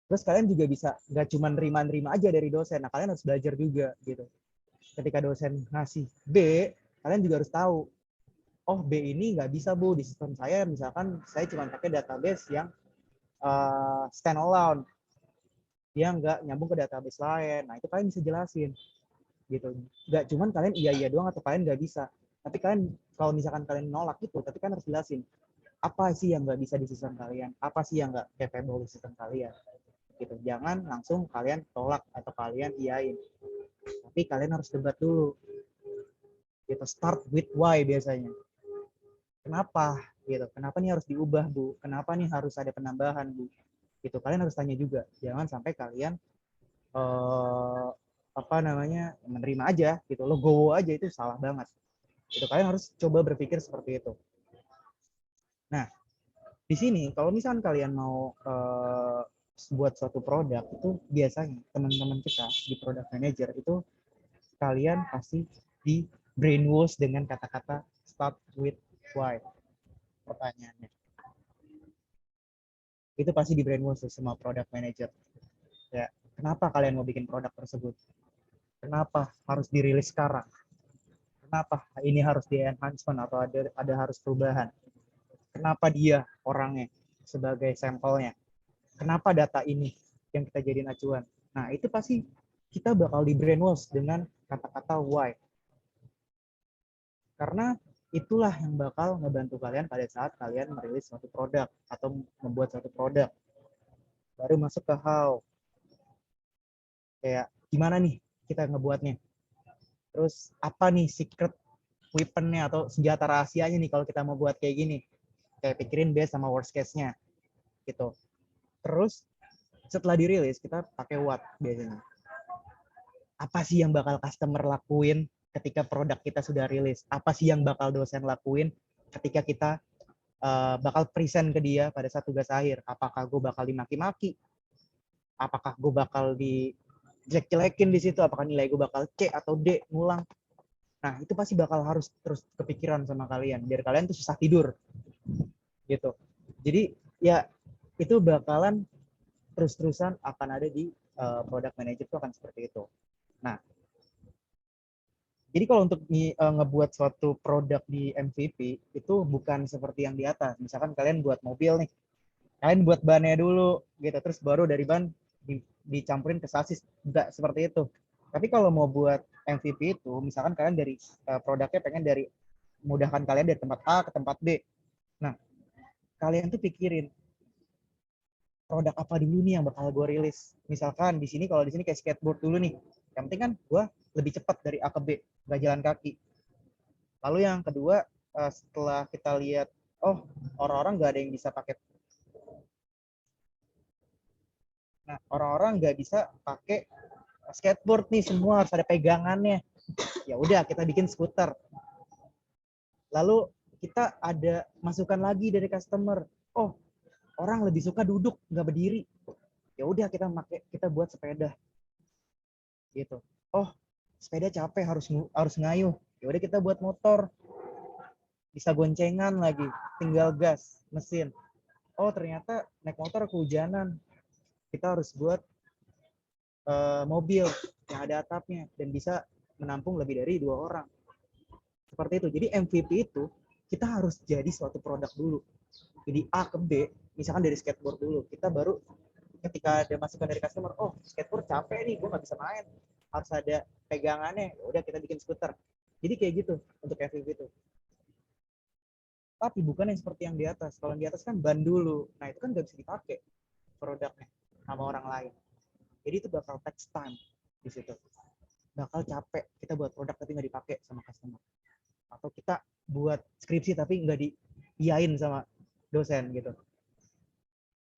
Terus kalian juga bisa nggak cuma nerima-nerima aja dari dosen, nah kalian harus belajar juga gitu. Ketika dosen ngasih B, kalian juga harus tahu, oh B ini nggak bisa Bu, di sistem saya misalkan saya cuma pakai database yang standalone, dia nggak nyambung ke database lain. Nah itu kalian bisa jelasin gitu. Nggak cuman kalian iya doang atau kalian nggak bisa, tapi kalian kalau misalkan kalian nolak itu, tapi kalian harus jelasin apa sih yang nggak bisa di sistem kalian, apa sih yang nggak capable di sistem kalian gitu. Jangan langsung kalian tolak atau kalian iyain, tapi kalian harus debat dulu gitu. Start with why biasanya. Kenapa gitu, kenapa nih harus diubah Bu, kenapa nih harus ada penambahan Bu, gitu. Kalian harus tanya juga, jangan sampai kalian menerima aja gitu, logo aja, itu salah banget gitu. Kalian harus coba berpikir seperti itu. Nah di sini kalau misalkan kalian mau buat suatu produk, itu biasanya teman-teman kita di product manager itu kalian pasti di brainwash dengan kata-kata start with why. Pertanyaannya itu pasti di brainwash semua product manager ya. Kenapa kalian mau bikin produk tersebut, kenapa harus dirilis sekarang, kenapa ini harus di enhancement atau ada harus perubahan, kenapa dia orangnya sebagai sampelnya, kenapa data ini yang kita jadiin acuan. Nah itu pasti kita bakal di brainwash dengan kata-kata why, karena itulah yang bakal ngebantu kalian pada saat kalian merilis suatu produk atau membuat suatu produk. Baru masuk ke how, kayak gimana nih kita ngebuatnya, terus apa nih secret weaponnya atau senjata rahasianya nih kalau kita mau buat kayak gini. Kayak pikirin best sama worst case-nya gitu. Terus setelah dirilis kita pakai what biasanya. Apa sih yang bakal customer lakuin ketika produk kita sudah rilis? Apa sih yang bakal dosen lakuin ketika kita bakal present ke dia pada saat tugas akhir? Apakah gue bakal dimaki-maki? Apakah gue bakal dijelek-jelekin di situ? Apakah nilai gue bakal C atau D ngulang? Nah itu pasti bakal harus terus kepikiran sama kalian biar kalian tuh susah tidur gitu. Jadi ya itu bakalan terus-terusan akan ada di product manager itu akan seperti itu. Nah jadi kalau untuk ngebuat suatu produk di MVP itu bukan seperti yang di atas. Misalkan kalian buat mobil nih, kalian buat bannya dulu gitu, terus baru dari ban dicampurin ke sasis. Enggak seperti itu. Tapi kalau mau buat MVP itu, misalkan kalian dari produknya pengen dari mudahkan kalian dari tempat A ke tempat B. Nah, kalian tuh pikirin produk apa dulu nih yang bakal gue rilis. Misalkan di sini, kalau di sini kayak skateboard dulu nih. Yang penting kan gue lebih cepat dari A ke B, nggak jalan kaki. Lalu yang kedua, setelah kita lihat, oh orang-orang nggak ada yang bisa pakai. Nah, orang-orang nggak bisa pakai skateboard nih, semua harus ada pegangannya. Ya udah, kita bikin skuter. Lalu kita ada masukan lagi dari customer. Oh, orang lebih suka duduk, nggak berdiri. Ya udah, kita buat sepeda. Gitu. Oh, sepeda capek, harus ngayuh. Ya udah, kita buat motor. Bisa goncengan lagi, tinggal gas mesin. oh ternyata naik motor kehujanan, kita harus buat mobil yang ada atapnya dan bisa menampung lebih dari 2 orang. Seperti itu. Jadi MVP itu kita harus jadi suatu produk dulu. Jadi A ke B, misalkan dari skateboard dulu. Kita baru ketika ada masukan dari customer, oh skateboard capek nih, gue nggak bisa main. Harus ada pegangannya, udah kita bikin skuter. Jadi kayak gitu untuk MVP itu. Tapi bukan yang seperti yang di atas. Kalau yang di atas kan ban dulu. Nah itu kan nggak bisa dipakai produknya sama orang lain. Jadi itu bakal takes time di situ. Bakal capek kita buat produk tapi nggak dipakai sama customer. Atau kita buat skripsi tapi nggak diiyain sama dosen gitu.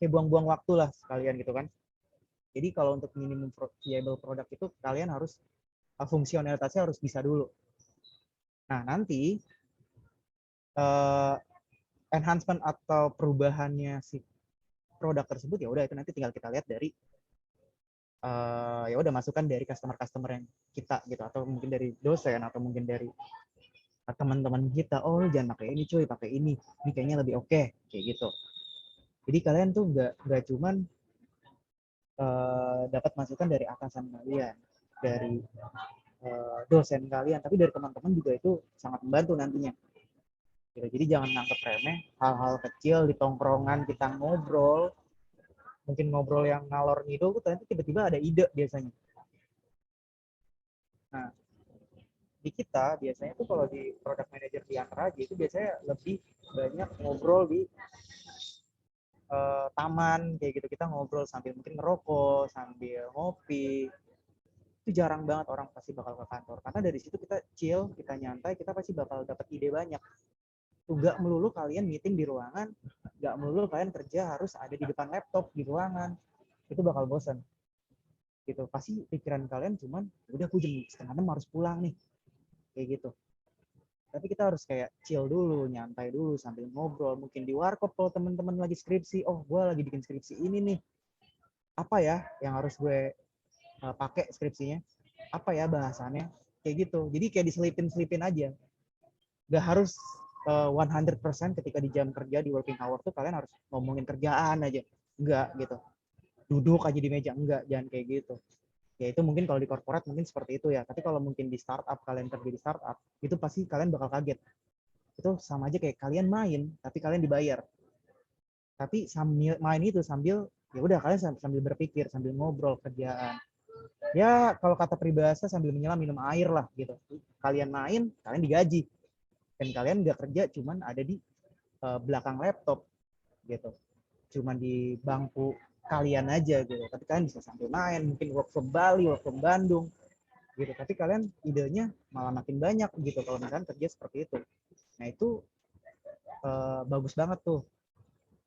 Kayak buang-buang waktu lah sekalian gitu kan. Jadi kalau untuk minimum viable product itu kalian harus fungsionalitasnya harus bisa dulu. Nah nanti enhancement atau perubahannya si produk tersebut ya udah itu nanti tinggal kita lihat dari ya udah masukan dari customer yang kita gitu, atau mungkin dari dosen atau mungkin dari teman-teman kita, oh jangan pakai ini cuy, pakai ini kayaknya lebih oke, kayak gitu. Jadi kalian tuh nggak cuman dapat masukan dari atasan kalian, dari dosen kalian, tapi dari teman-teman juga itu sangat membantu nantinya. Jadi jangan nganggep remeh hal-hal kecil di tongkrongan kita ngobrol, mungkin ngobrol yang ngalor ngidul tuh ternyata tiba-tiba ada ide biasanya. Nah, di kita biasanya tuh kalau di product manager di Antra itu biasanya lebih banyak ngobrol di taman kayak gitu. Kita ngobrol sambil mungkin ngerokok, sambil ngopi. Itu jarang banget orang pasti bakal ke kantor. Karena dari situ kita chill, kita nyantai, kita pasti bakal dapat ide banyak. Nggak melulu kalian meeting di ruangan, nggak melulu kalian kerja harus ada di depan laptop di ruangan. Itu bakal bosan. Gitu. Pasti pikiran kalian cuman, udah aku jam 5:30 harus pulang nih. Kayak gitu. Tapi kita harus kayak chill dulu, nyantai dulu sambil ngobrol. Mungkin di warkop kalau teman-teman lagi skripsi, oh gue lagi bikin skripsi ini nih. Apa ya yang harus gue pakai skripsinya? Apa ya bahasannya? Kayak gitu. Jadi kayak diselipin-selipin aja. Gak harus 100% ketika di jam kerja di working hour tuh kalian harus ngomongin kerjaan aja. Enggak gitu. Duduk aja di meja, enggak, jangan kayak gitu. Ya itu mungkin kalau di corporate mungkin seperti itu ya. Tapi kalau mungkin di startup, kalian kerja di startup, itu pasti kalian bakal kaget. Itu sama aja kayak kalian main, tapi kalian dibayar. Tapi sambil main itu sambil, ya udah kalian sambil berpikir, sambil ngobrol kerjaan. Ya kalau kata peribahasa sambil menyelam minum air lah gitu. Kalian main, kalian digaji. Dan kalian nggak kerja cuman ada di belakang laptop gitu. Cuman di bangku kalian aja gitu. Tapi kalian bisa sambil main, mungkin work from Bali, work from Bandung gitu. Tapi kalian idenya malah makin banyak gitu kalau misalkan kerja seperti itu. Nah itu bagus banget tuh.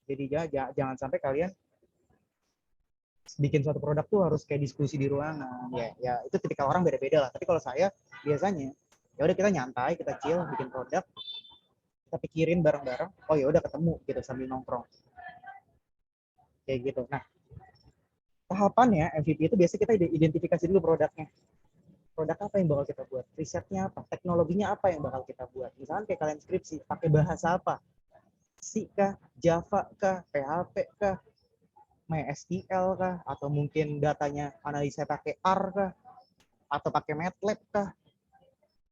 Jadi jangan sampai kalian bikin suatu produk tuh harus kayak diskusi di ruangan. Ya itu ketika orang beda-beda lah. Tapi kalau saya biasanya ya udah kita nyantai, kita chill, bikin produk, kita pikirin bareng-bareng. Oh ya udah ketemu gitu sambil nongkrong. Kayak gitu. Nah, tahapannya MVP itu biasanya kita identifikasi dulu produknya. Produk apa yang bakal kita buat? Risetnya apa? Teknologinya apa yang bakal kita buat? Misalkan kayak kalian skripsi, pakai bahasa apa? C kah? Java kah? PHP kah? MySQL kah? Atau mungkin datanya analisa pakai R kah? Atau pakai MATLAB kah?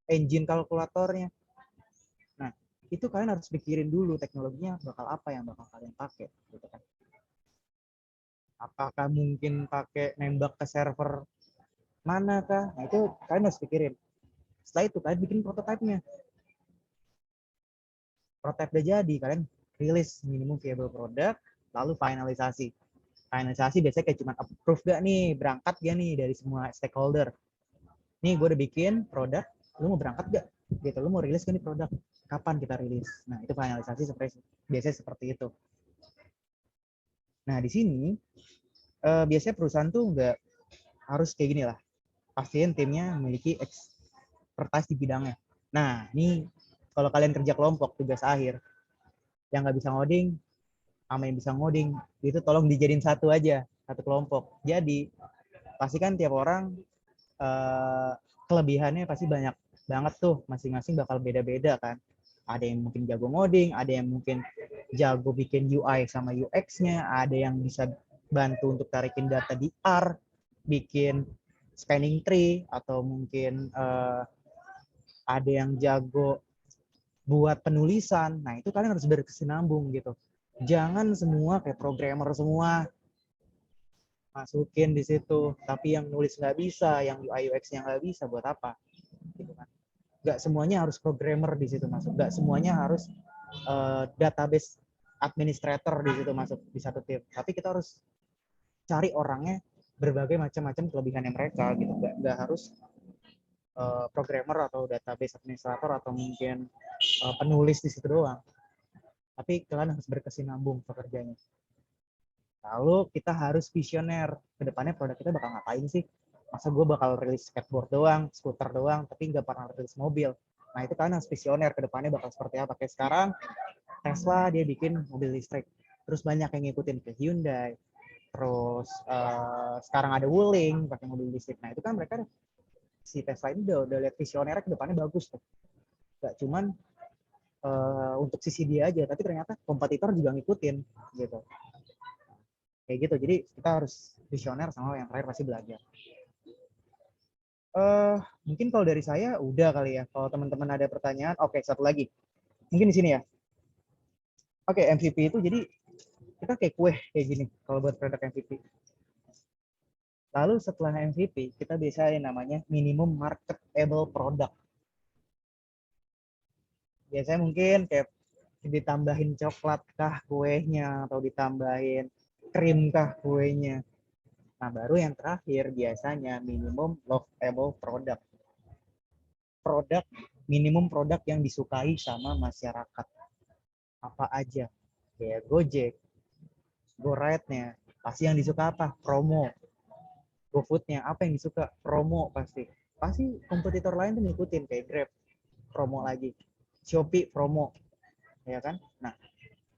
Engine kalkulatornya. Nah, itu kalian harus pikirin dulu teknologinya bakal apa yang bakal kalian pakai, gitu kan. Apakah mungkin pakai nembak ke server mana kah? Nah, itu kalian harus pikirin. Setelah itu kalian bikin prototipenya. Prototipe udah jadi, kalian rilis minimum viable product, lalu finalisasi. Finalisasi biasanya kayak cuma approve gak nih, berangkat gak nih dari semua stakeholder. Nih gue udah bikin produk, lu mau berangkat gak? Gitu, lu mau rilis gak nih produk? Kapan kita rilis? Nah itu finalisasi biasanya seperti itu. Nah di sini biasanya perusahaan tuh nggak harus kayak gini lah. Pastiin timnya memiliki expertise di bidangnya. Nah ini kalau kalian kerja kelompok tugas akhir, yang nggak bisa ngoding sama yang bisa ngoding itu tolong dijadiin satu aja, satu kelompok. Jadi pasti kan tiap orang kelebihannya pasti banyak banget tuh, masing-masing bakal beda-beda kan. Ada yang mungkin jago ngoding, ada yang mungkin jago bikin UI sama UX-nya, ada yang bisa bantu untuk tarikin data di R, bikin spanning tree, atau mungkin ada yang jago buat penulisan. Nah, itu kalian harus berkesinambung gitu. Jangan semua kayak programmer semua masukin di situ, tapi yang nulis nggak bisa, yang UI UX-nya nggak bisa, buat apa? Gitu kan. Nggak semuanya harus programmer di situ masuk, nggak semuanya harus database administrator di situ masuk di satu tim. Tapi kita harus cari orangnya berbagai macam-macam kelebihannya mereka gitu. Nggak harus programmer atau database administrator atau mungkin penulis di situ doang. Tapi kalian harus berkesinambung pekerjaannya. Lalu kita harus visioner. Kedepannya produk kita bakal ngapain sih? Masa gue bakal rilis skateboard doang, skuter doang, tapi nggak pernah rilis mobil. Nah itu kalian harus visioner. Kedepannya bakal seperti apa? Kayak sekarang Tesla dia bikin mobil listrik. Terus banyak yang ngikutin ke Hyundai. Terus sekarang ada Wuling pakai mobil listrik. Nah itu kan mereka si Tesla ini udah lihat visionernya kedepannya bagus tuh. Gak cuman untuk sisi dia aja, tapi ternyata kompetitor juga ngikutin gitu. Kayak gitu. Jadi kita harus visioner, sama yang terakhir pasti belajar. Mungkin kalau dari saya udah kali ya. Kalau teman-teman ada pertanyaan, oke, satu lagi. Mungkin di sini ya. Oke, MVP itu jadi kita kayak kue kayak gini kalau buat produk MVP. Lalu setelah MVP, kita bisa yang namanya minimum marketable product. Biasanya mungkin kayak ditambahin coklat kah kuenya, atau ditambahin krim kah kuenya. Nah, baru yang terakhir biasanya minimum lovable product. Minimum produk yang disukai sama masyarakat. Apa aja? Kayak Gojek, GoRide-nya, pasti yang disuka apa? Promo. GoFood-nya, apa yang disuka? Promo pasti. Pasti kompetitor lain tuh ngikutin, kayak Grab, promo lagi. Shopee, promo. Ya kan? Nah,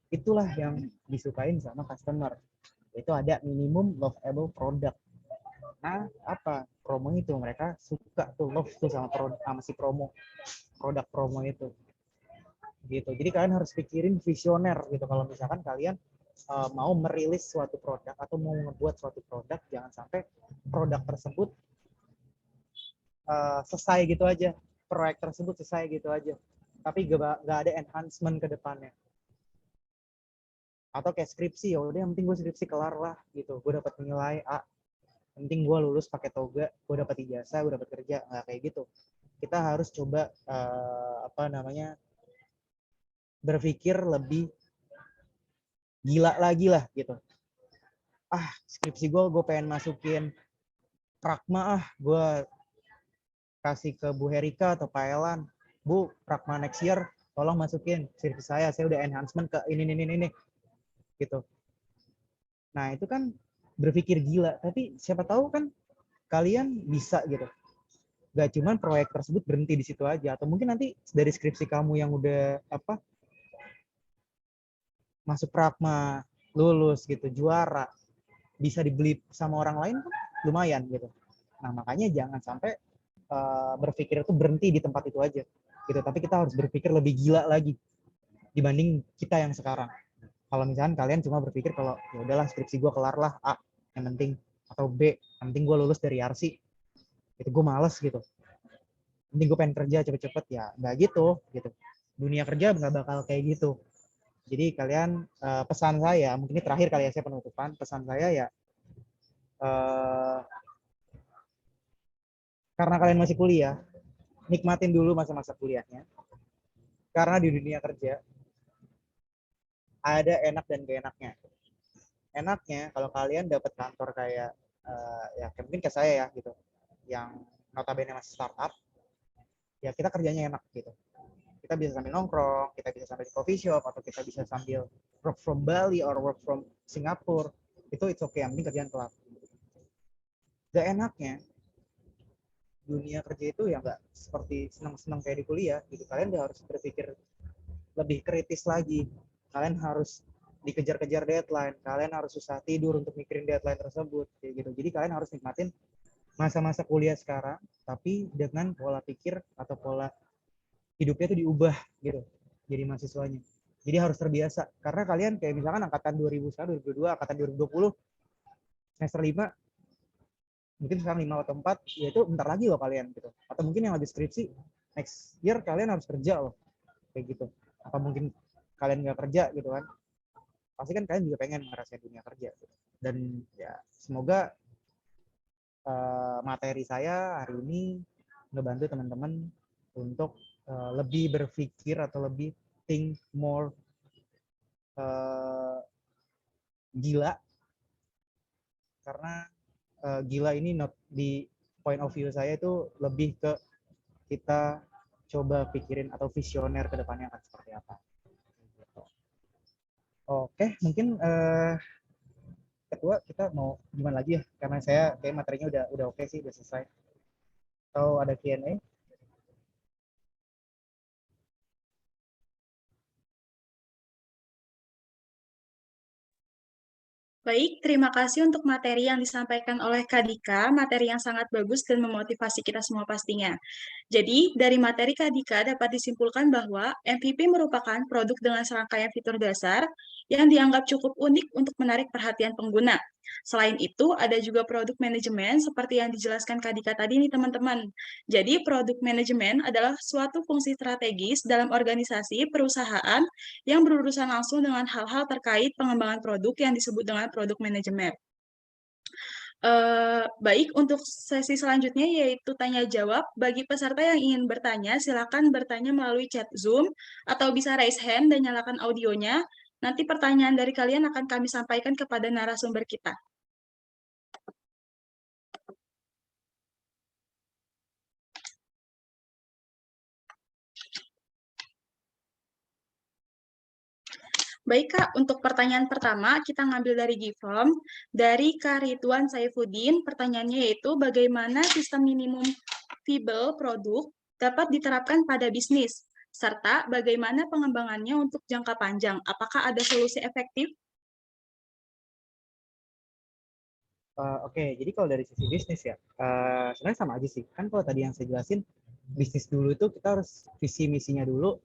itulah yang disukain sama customer. Itu ada minimum lovable product. Nah, apa? Promo itu mereka suka tuh, love tuh sama si promo. Produk promo itu. Gitu. Jadi kalian harus pikirin visioner gitu. Kalau misalkan kalian mau merilis suatu produk atau mau membuat suatu produk, jangan sampai produk tersebut selesai gitu aja. Proyek tersebut selesai gitu aja. Tapi gak ada enhancement ke depannya. Atau kayak skripsi, ya udah yang penting gue skripsi kelar lah gitu, gue dapat nilai A, yang penting gue lulus pakai toga, gue dapat ijazah, gue dapat kerja. Nggak kayak gitu. Kita harus coba berpikir lebih gila lagi lah gitu. Skripsi gue pengen masukin Pragma, gue kasih ke Bu Herika atau Pak Elan, Bu, Pragma next year tolong masukin skripsi saya udah enhancement ke ini gitu. Nah, itu kan berpikir gila, tapi siapa tahu kan kalian bisa gitu. Gak cuman proyek tersebut berhenti di situ aja, atau mungkin nanti dari skripsi kamu yang udah masuk Pragma, lulus gitu, juara, bisa dibeli sama orang lain kan lumayan gitu. Nah, makanya jangan sampai berpikir itu berhenti di tempat itu aja gitu, tapi kita harus berpikir lebih gila lagi dibanding kita yang sekarang. Kalau misalkan kalian cuma berpikir kalau ya udahlah skripsi gue kelar lah A yang penting, atau B yang penting gue lulus dari RC, itu gue males gitu. Penting gue pengen kerja cepet-cepet, ya nggak gitu. Dunia kerja nggak bakal kayak gitu. Jadi kalian pesan saya, mungkin ini terakhir kali ya saya penutupan, pesan saya ya karena kalian masih kuliah, nikmatin dulu masa-masa kuliahnya. Karena di dunia kerja ada enak dan gak enaknya. Enaknya kalau kalian dapat kantor kayak ya mungkin kayak saya ya gitu, yang notabene masih startup, ya kita kerjanya enak gitu. Kita bisa sambil nongkrong, kita bisa sambil di coffee shop, atau kita bisa sambil work from Bali or work from Singapura. Itu it's okay, yang penting kerjaan kelar. Gak enaknya dunia kerja itu ya nggak seperti senang-senang kayak di kuliah gitu. Kalian udah harus berpikir lebih kritis lagi. Kalian harus dikejar-kejar deadline, kalian harus susah tidur untuk mikirin deadline tersebut kayak gitu. Jadi kalian harus nikmatin masa-masa kuliah sekarang, tapi dengan pola pikir atau pola hidupnya itu diubah gitu jadi mahasiswanya. Jadi harus terbiasa. Karena kalian kayak misalkan angkatan 2001, 2002, angkatan 2020, semester 5, mungkin sekarang 5 atau 4, ya itu bentar lagi loh kalian gitu. Atau mungkin yang lagi skripsi, next year kalian harus kerja loh. Kayak gitu. Apa mungkin kalian nggak kerja gitu kan. Pasti kan kalian juga pengen ngerasain dunia kerja gitu. Dan ya semoga materi saya hari ini ngebantu teman-teman untuk lebih berpikir atau lebih think more gila, karena gila ini not di point of view saya itu lebih ke kita coba pikirin atau visioner ke depannya akan seperti apa. Oke, mungkin Ketua kita mau gimana lagi ya? Karena saya kayak materinya udah oke sih, udah selesai. Atau ada Q&A? Baik, terima kasih untuk materi yang disampaikan oleh Kak Dika, materi yang sangat bagus dan memotivasi kita semua pastinya. Jadi, dari materi Kak Dika dapat disimpulkan bahwa MVP merupakan produk dengan serangkaian fitur dasar yang dianggap cukup unik untuk menarik perhatian pengguna. Selain itu, ada juga produk manajemen seperti yang dijelaskan Kak Dika tadi nih teman-teman. Jadi, produk manajemen adalah suatu fungsi strategis dalam organisasi, perusahaan, yang berurusan langsung dengan hal-hal terkait pengembangan produk yang disebut dengan produk manajemen. Baik, untuk sesi selanjutnya yaitu tanya jawab. Bagi peserta yang ingin bertanya, silakan bertanya melalui chat Zoom atau bisa raise hand dan nyalakan audionya. Nanti pertanyaan dari kalian akan kami sampaikan kepada narasumber kita. Baik Kak, untuk pertanyaan pertama kita ngambil dari Gform, dari Kak Ridwan Saifuddin. Pertanyaannya yaitu bagaimana sistem minimum viable produk dapat diterapkan pada bisnis, serta bagaimana pengembangannya untuk jangka panjang. Apakah ada solusi efektif? Oke, jadi kalau dari sisi bisnis ya, sebenarnya sama aja sih. Kan kalau tadi yang saya jelasin, bisnis dulu itu kita harus visi misinya dulu,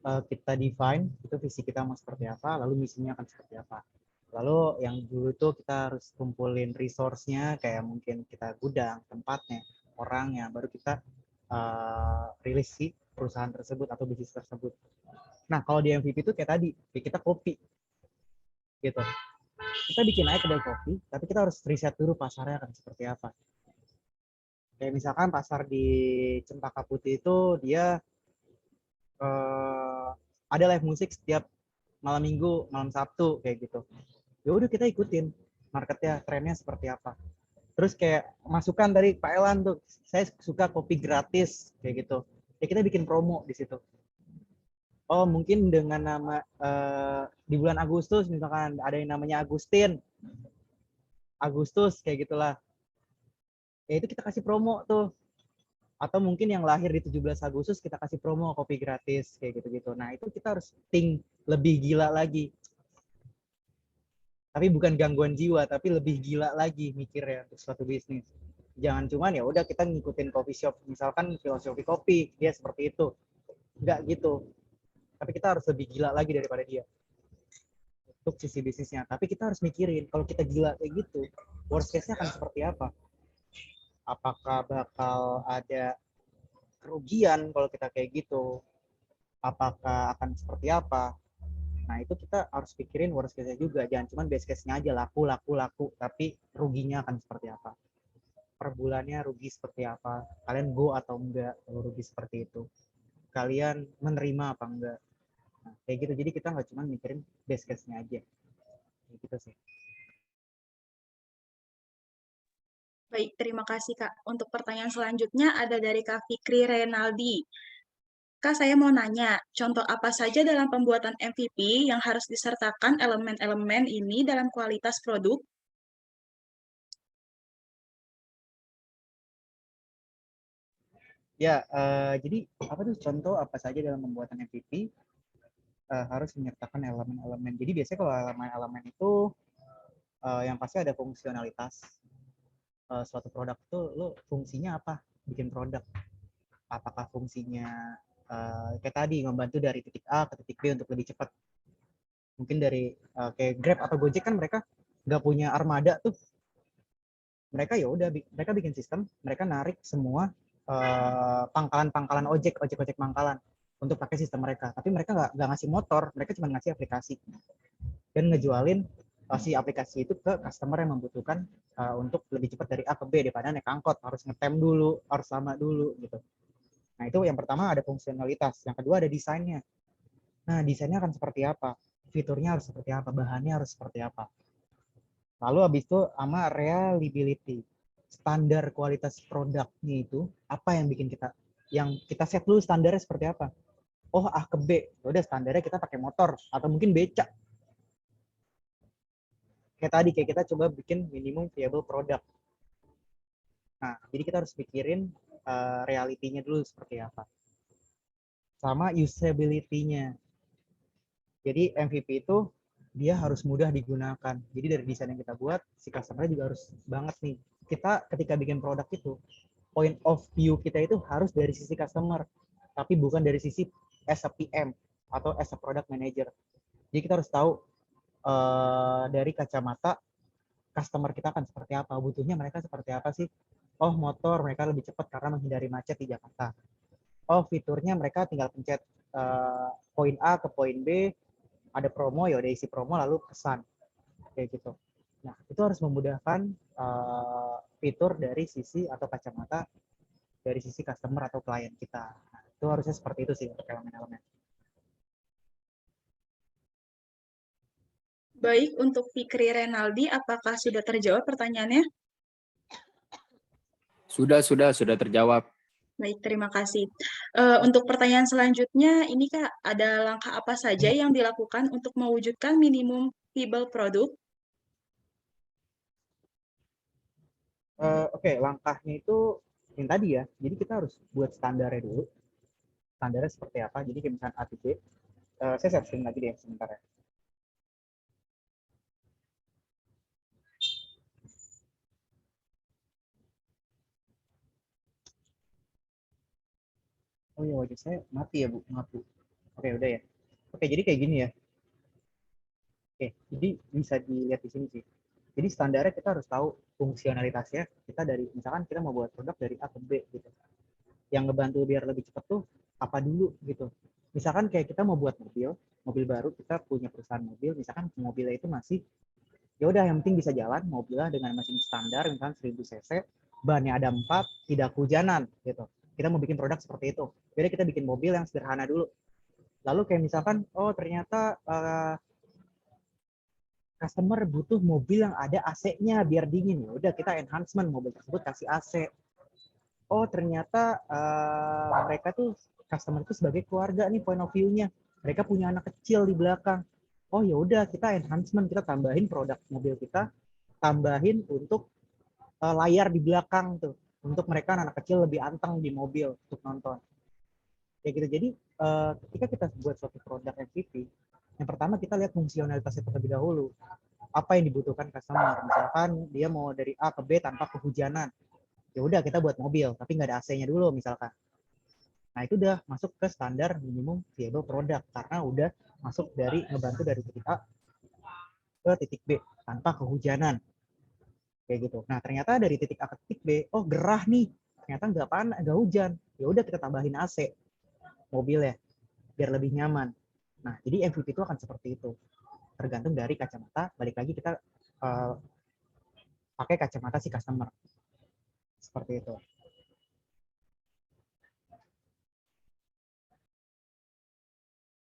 kita define itu visi kita mau seperti apa, lalu misinya akan seperti apa. Lalu yang dulu itu kita harus kumpulin resource-nya, kayak mungkin kita gudang, tempatnya, orangnya, baru kita rilis si perusahaan tersebut atau bisnis tersebut. Nah, kalau di MVP itu kayak tadi, kita copy gitu. Kita bikin aja kedai kopi, tapi kita harus riset dulu pasarnya akan seperti apa. Kayak misalkan pasar di Cempaka Putih itu dia ada live musik setiap malam minggu, malam Sabtu kayak gitu. Ya udah kita ikutin marketnya, trennya seperti apa. Terus kayak masukan dari Pak Elan tuh, saya suka kopi gratis kayak gitu. Ya kita bikin promo di situ. Oh mungkin dengan nama di bulan Agustus misalkan ada yang namanya Agustus kayak gitulah. Ya itu kita kasih promo tuh. Atau mungkin yang lahir di 17 Agustus kita kasih promo kopi gratis kayak gitu-gitu. Nah, itu kita harus think lebih gila lagi. Tapi bukan gangguan jiwa, tapi lebih gila lagi mikirnya untuk suatu bisnis. Jangan cuman ya udah kita ngikutin coffee shop, misalkan filosofi kopi, dia seperti itu. Enggak gitu. Tapi kita harus lebih gila lagi daripada dia. Untuk sisi bisnisnya. Tapi kita harus mikirin kalau kita gila kayak gitu, worst case-nya akan seperti apa? Apakah bakal ada kerugian kalau kita kayak gitu, apakah akan seperti apa? Nah itu kita harus pikirin worst case-nya juga, jangan cuma best case-nya aja laku, tapi ruginya akan seperti apa, per bulannya rugi seperti apa, kalian go atau enggak kalau rugi seperti itu, kalian menerima apa enggak. Nah, kayak gitu, jadi kita nggak cuma mikirin best case-nya aja kayak gitu sih. Baik, terima kasih Kak. Untuk pertanyaan selanjutnya ada dari Kak Fikri Renaldi. Kak, saya mau nanya, contoh apa saja dalam pembuatan MVP yang harus disertakan elemen-elemen ini dalam kualitas produk? Ya, jadi apa tuh contoh apa saja dalam pembuatan MVP harus menyertakan elemen-elemen. Jadi biasanya kalau elemen-elemen itu yang pasti ada fungsionalitas. Suatu produk itu lo fungsinya apa? Bikin produk. Apakah fungsinya kayak tadi membantu dari titik A ke titik B untuk lebih cepat. Mungkin dari kayak Grab atau Gojek kan mereka nggak punya armada tuh. Mereka ya udah mereka bikin sistem, mereka narik semua pangkalan-pangkalan ojek mangkalan untuk pakai sistem mereka. Tapi mereka nggak ngasih motor, mereka cuma ngasih aplikasi dan ngejualin si aplikasi itu ke customer yang membutuhkan untuk lebih cepat dari A ke B daripada naik angkot, harus ngetem dulu, harus lama dulu gitu. Nah, itu yang pertama ada fungsionalitas, yang kedua ada desainnya. Nah, desainnya akan seperti apa? Fiturnya harus seperti apa? Bahannya harus seperti apa? Lalu habis itu sama reliability. Standar kualitas produknya itu apa yang bikin kita set dulu standarnya seperti apa? Oh, A ke B. Udah standarnya kita pakai motor atau mungkin becak. Kayak tadi kita coba bikin minimum viable product. Nah, jadi kita harus pikirin realitinya dulu seperti apa. Sama usability-nya. Jadi MVP itu dia harus mudah digunakan. Jadi dari desain yang kita buat, si customer juga harus banget nih. Kita ketika bikin produk itu, point of view kita itu harus dari sisi customer, tapi bukan dari sisi as a PM atau as a product manager. Jadi kita harus tahu dari kacamata customer kita akan seperti apa, butuhnya mereka seperti apa sih. Oh, motor mereka lebih cepat karena menghindari macet di Jakarta. Oh, fiturnya mereka tinggal pencet poin A ke poin B, ada promo, ya udah isi promo lalu pesan kayak gitu. Nah, itu harus memudahkan fitur dari sisi atau kacamata dari sisi customer atau klien kita. Nah, itu harusnya seperti itu sih untuk elemen-elemen. Baik, untuk Fikri Renaldi, apakah sudah terjawab pertanyaannya? Sudah terjawab. Baik, terima kasih. Untuk pertanyaan selanjutnya, ini Kak, ada langkah apa saja yang dilakukan untuk mewujudkan minimum viable product? Oke, langkahnya itu yang tadi ya. Jadi kita harus buat standarnya dulu. Standarnya seperti apa? Jadi kayak misalnya A to B. Saya searching lagi deh sebentar ya. Oh ya, wajah saya mati ya Bu, maaf Bu. Oke, udah ya. Oke, jadi kayak gini ya. Oke, jadi bisa dilihat di sini sih. Jadi standarnya kita harus tahu fungsionalitasnya. Kita dari misalkan kita mau buat produk dari A ke B gitu. Yang ngebantu biar lebih cepat tuh apa dulu gitu. Misalkan kayak kita mau buat mobil baru, kita punya perusahaan mobil, misalkan mobilnya itu masih ya udah yang penting bisa jalan, mobilnya dengan mesin standar misalkan 1000 cc, bannya ada 4, tidak hujanan gitu. Kita mau bikin produk seperti itu. Jadi kita bikin mobil yang sederhana dulu. Lalu kayak misalkan oh ternyata customer butuh mobil yang ada AC-nya biar dingin. Ya udah kita enhancement mobil tersebut kasih AC. Oh ternyata mereka tuh customer itu sebagai keluarga nih point of view-nya. Mereka punya anak kecil di belakang. Oh ya udah kita enhancement, kita tambahin produk mobil kita, tambahin untuk layar di belakang tuh untuk mereka anak kecil lebih anteng di mobil untuk nonton. Kayak gitu. Jadi ketika kita buat suatu produk MVP, yang pertama kita lihat fungsionalitasnya terlebih dahulu. Apa yang dibutuhkan customer? Misalkan dia mau dari A ke B tanpa kehujanan. Ya udah kita buat mobil, tapi nggak ada AC-nya dulu misalkan. Nah itu udah masuk ke standar minimum viable product karena udah masuk dari ngebantu dari titik A ke titik B tanpa kehujanan. Kayak gitu. Nah ternyata dari titik A ke titik B, oh gerah nih, ternyata nggak hujan. Ya udah kita tambahin AC mobil ya, biar lebih nyaman. Nah jadi MVP itu akan seperti itu. Tergantung dari kacamata, balik lagi kita pakai kacamata si customer. Seperti itu.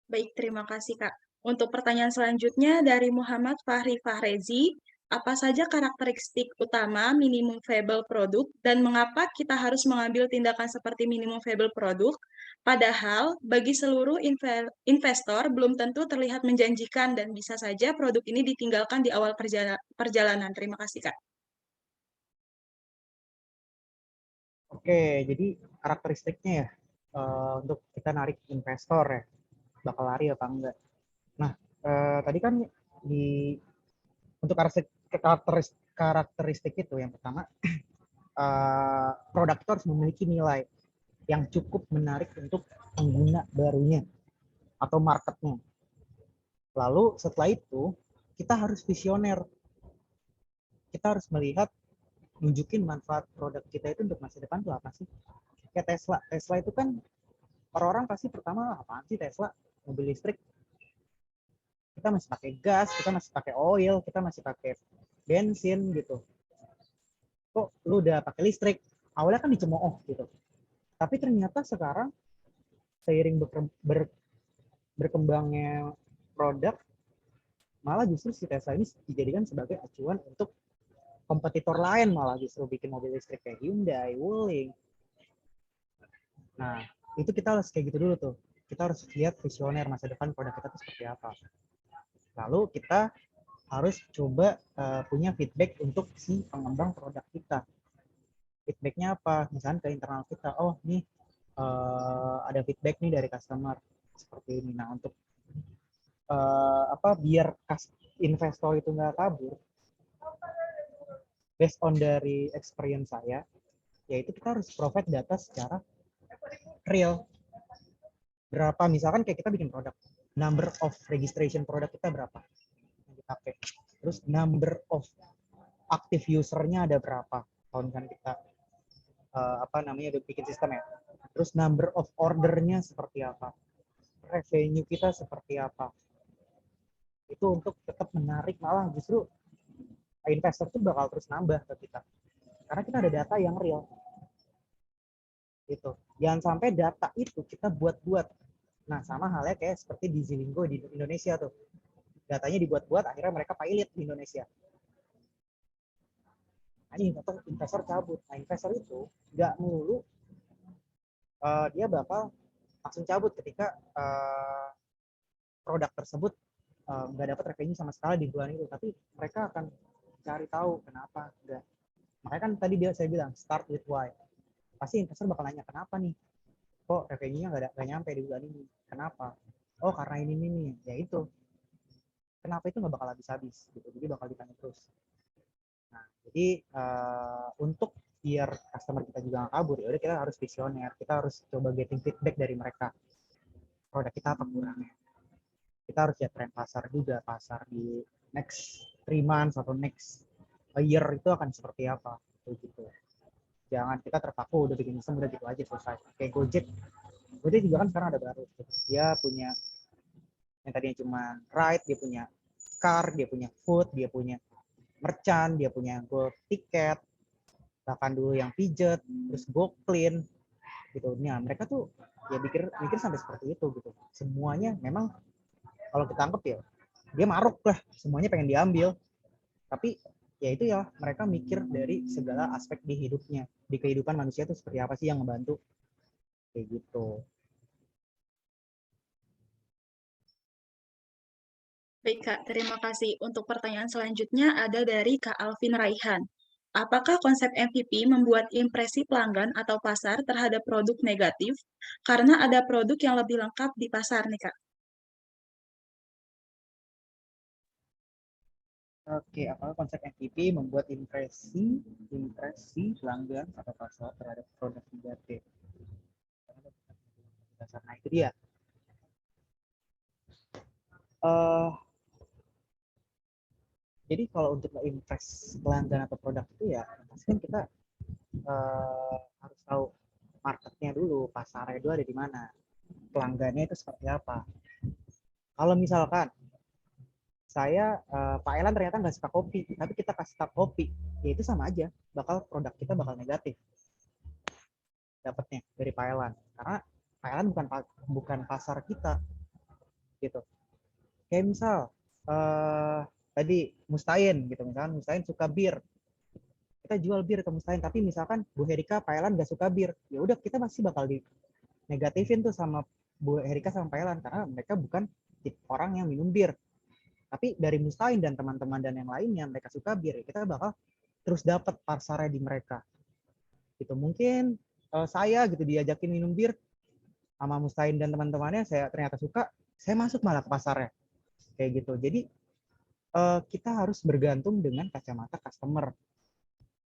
Baik, terima kasih Kak. Untuk pertanyaan selanjutnya dari Muhammad Fahri Fahrezi, apa saja karakteristik utama minimum viable product dan mengapa kita harus mengambil tindakan seperti minimum viable product? Padahal bagi seluruh investor belum tentu terlihat menjanjikan dan bisa saja produk ini ditinggalkan di awal perjalanan. Terima kasih Kak. Oke, jadi karakteristiknya ya untuk kita narik investor ya, bakal lari apa enggak. Nah, tadi kan untuk karakteristik itu yang pertama, produk itu harus memiliki nilai yang cukup menarik untuk pengguna barunya atau marketnya. Lalu setelah itu kita harus visioner. Kita harus melihat, nunjukin manfaat produk kita itu untuk masa depan tuh apa sih? Kayak Tesla. Tesla itu kan orang-orang pasti pertama, apaan sih Tesla? Mobil listrik. Kita masih pakai gas, kita masih pakai oil, kita masih pakai bensin gitu. Kok lu udah pakai listrik? Awalnya kan dicemooh gitu. Tapi ternyata sekarang seiring berkembangnya produk, malah justru si Tesla ini dijadikan sebagai acuan untuk kompetitor lain, malah justru bikin mobil listrik kayak Hyundai, Wuling. Nah, itu kita harus kayak gitu dulu tuh. Kita harus lihat visioner masa depan produk kita tuh seperti apa. Lalu kita harus coba punya feedback untuk si pengembang produk kita. Feedbacknya apa? Misalnya ke internal kita, oh nih ada feedback nih dari customer seperti ini. Nah, untuk biar investor itu nggak kabur, based on dari experience saya, yaitu kita harus provide data secara real. Berapa, misalkan kayak kita bikin produk, number of registration produk kita berapa yang dipakai, terus number of active usernya ada berapa kalau misalnya kita udah bikin sistem ya, terus number of ordernya seperti apa, revenue kita seperti apa, itu untuk tetap menarik, malah justru investor tuh bakal terus nambah ke kita karena kita ada data yang real gitu. Jangan sampai data itu kita buat-buat. Nah, sama halnya kayak seperti di Zilinggo di Indonesia tuh. Datanya dibuat-buat, akhirnya mereka pilot di Indonesia. Nah, ini investor cabut. Nah, investor itu nggak melulu dia bakal langsung cabut ketika produk tersebut nggak dapat revenue sama sekali di bulan itu. Tapi mereka akan cari tahu kenapa enggak. Makanya kan tadi saya bilang, start with why. Pasti investor bakal nanya, kenapa nih? Kok revenue-nya nggak nyampe di bulan ini? Kenapa? Oh, karena ini nih. Ya itu. Kenapa itu nggak bakal habis-habis? Gitu. Jadi bakal ditanya terus. Nah, jadi untuk biar customer kita juga nggak kabur, ya udah kita harus visioner. Kita harus coba getting feedback dari mereka. Produk kita apa kurangnya? Kita harus lihat tren pasar juga. Pasar di next 3 months atau next a year itu akan seperti apa. Gitu. Jangan kita terpaku udah bikin sistem udah gitu aja selesai. Kayak Gojek juga kan sekarang ada baru. Dia punya yang tadinya cuma ride, dia punya car, dia punya food, dia punya merchant, dia punya go tiket, bahkan dulu yang pijet, terus go clean gitu. Nah, mereka tuh ya mikir sampai seperti itu gitu. Semuanya memang kalau kita anggap ya dia maruk lah, semuanya pengen diambil. Tapi ya itu ya, mereka mikir dari segala aspek di hidupnya, di kehidupan manusia itu seperti apa sih yang ngebantu kayak gitu. Baik Kak, terima kasih. Untuk pertanyaan selanjutnya ada dari Kak Alvin Raihan. Apakah konsep MVP membuat impresi pelanggan atau pasar terhadap produk negatif karena ada produk yang lebih lengkap di pasar nih Kak? Oke, apakah konsep MVP membuat impresi pelanggan atau pasar terhadap produk negatif? Nah, itu dia. Jadi kalau untuk impress pelanggan atau produk itu ya pasti kan kita harus tahu marketnya dulu, pasarnya dulu ada di mana, pelanggannya itu seperti apa. Kalau misalkan saya Pak Elan ternyata nggak suka kopi, tapi kita kasih tap kopi, ya itu sama aja, produk kita bakal negatif dapatnya dari Pak Elan, karena Pak Elan bukan pasar kita, gitu. Kayak misal tadi Mustain gitu, misalkan Mustain suka bir, kita jual bir ke Mustain, tapi misalkan Bu Herika Pak Elan nggak suka bir, ya udah kita pasti bakal di negatifin tuh sama Bu Herika sama Pak Elan, karena mereka bukan orang yang minum bir. Tapi dari Mustain dan teman-teman dan yang lainnya mereka suka bir, kita bakal terus dapat pasarnya di mereka. Gitu. Mungkin saya gitu diajakin minum bir sama Mustain dan teman-temannya, saya ternyata suka, saya masuk malah ke pasarnya. Kayak gitu. Jadi kita harus bergantung dengan kacamata customer.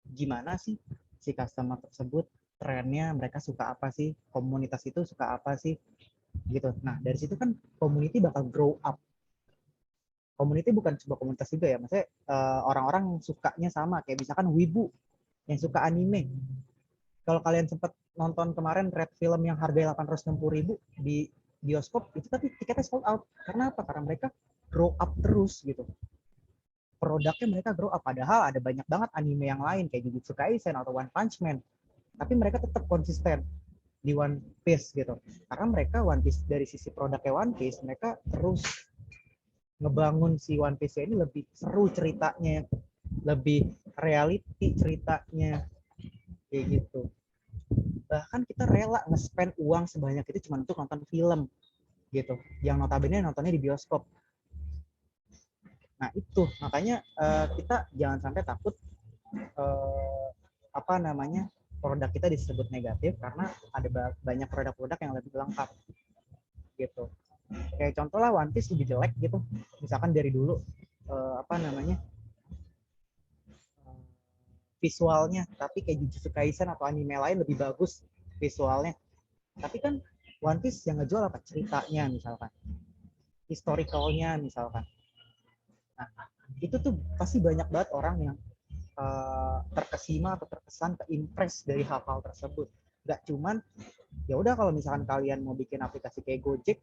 Gimana sih si customer tersebut, trennya, mereka suka apa sih, komunitas itu suka apa sih, gitu. Nah, dari situ kan community bakal grow up. Community bukan sebuah komunitas juga ya, maksudnya orang-orang yang sukanya sama, kayak misalkan wibu yang suka anime. Kalau kalian sempat nonton kemarin Red Film yang harganya 860.000 di bioskop, itu tapi tiketnya sold out. Karena apa? Karena mereka grow up terus gitu. Produknya mereka grow up, padahal ada banyak banget anime yang lain kayak Jujutsu Kaisen atau One Punch Man. Tapi mereka tetap konsisten di One Piece gitu. Karena mereka One Piece dari sisi produknya One Piece, mereka terus ngebangun si One Piece ini lebih seru ceritanya, lebih reality ceritanya, kayak gitu. Bahkan kita rela nge-spend uang sebanyak itu cuma untuk nonton film gitu, yang notabene nontonnya di bioskop. Nah itu makanya kita jangan sampai takut produk kita disebut negatif, karena ada banyak produk-produk yang lebih lengkap gitu. Kayak contoh lah One Piece lebih jelek gitu, misalkan dari dulu visualnya, tapi kayak Jujutsu Kaisen atau anime lain lebih bagus visualnya. Tapi kan One Piece yang ngejual apa? Ceritanya misalkan, historicalnya misalkan. Nah, itu tuh pasti banyak banget orang yang terkesima atau terkesan, keimpress dari hal-hal tersebut. Gak cuman ya udah kalau misalkan kalian mau bikin aplikasi kayak Gojek,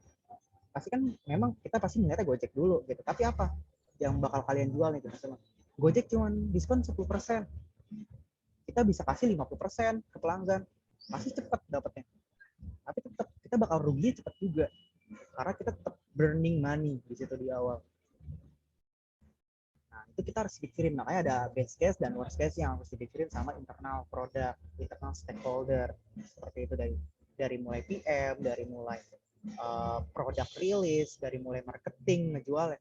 pasti kan memang kita pasti melihatnya Gojek dulu gitu. Tapi apa yang bakal kalian jual nih teman-teman? Gojek cuman diskon 10%. Kita bisa kasih 50% ke pelanggan. Pasti cepat dapatnya. Tapi tetap kita bakal ruginya cepat juga. Karena kita tetap burning money di situ di awal. Nah, itu kita harus pikirin. Makanya ada best case dan worst case yang harus dipikirin sama internal produk, internal stakeholder. Seperti itu dari mulai PM, dari mulai produk rilis, dari mulai marketing, ngejual,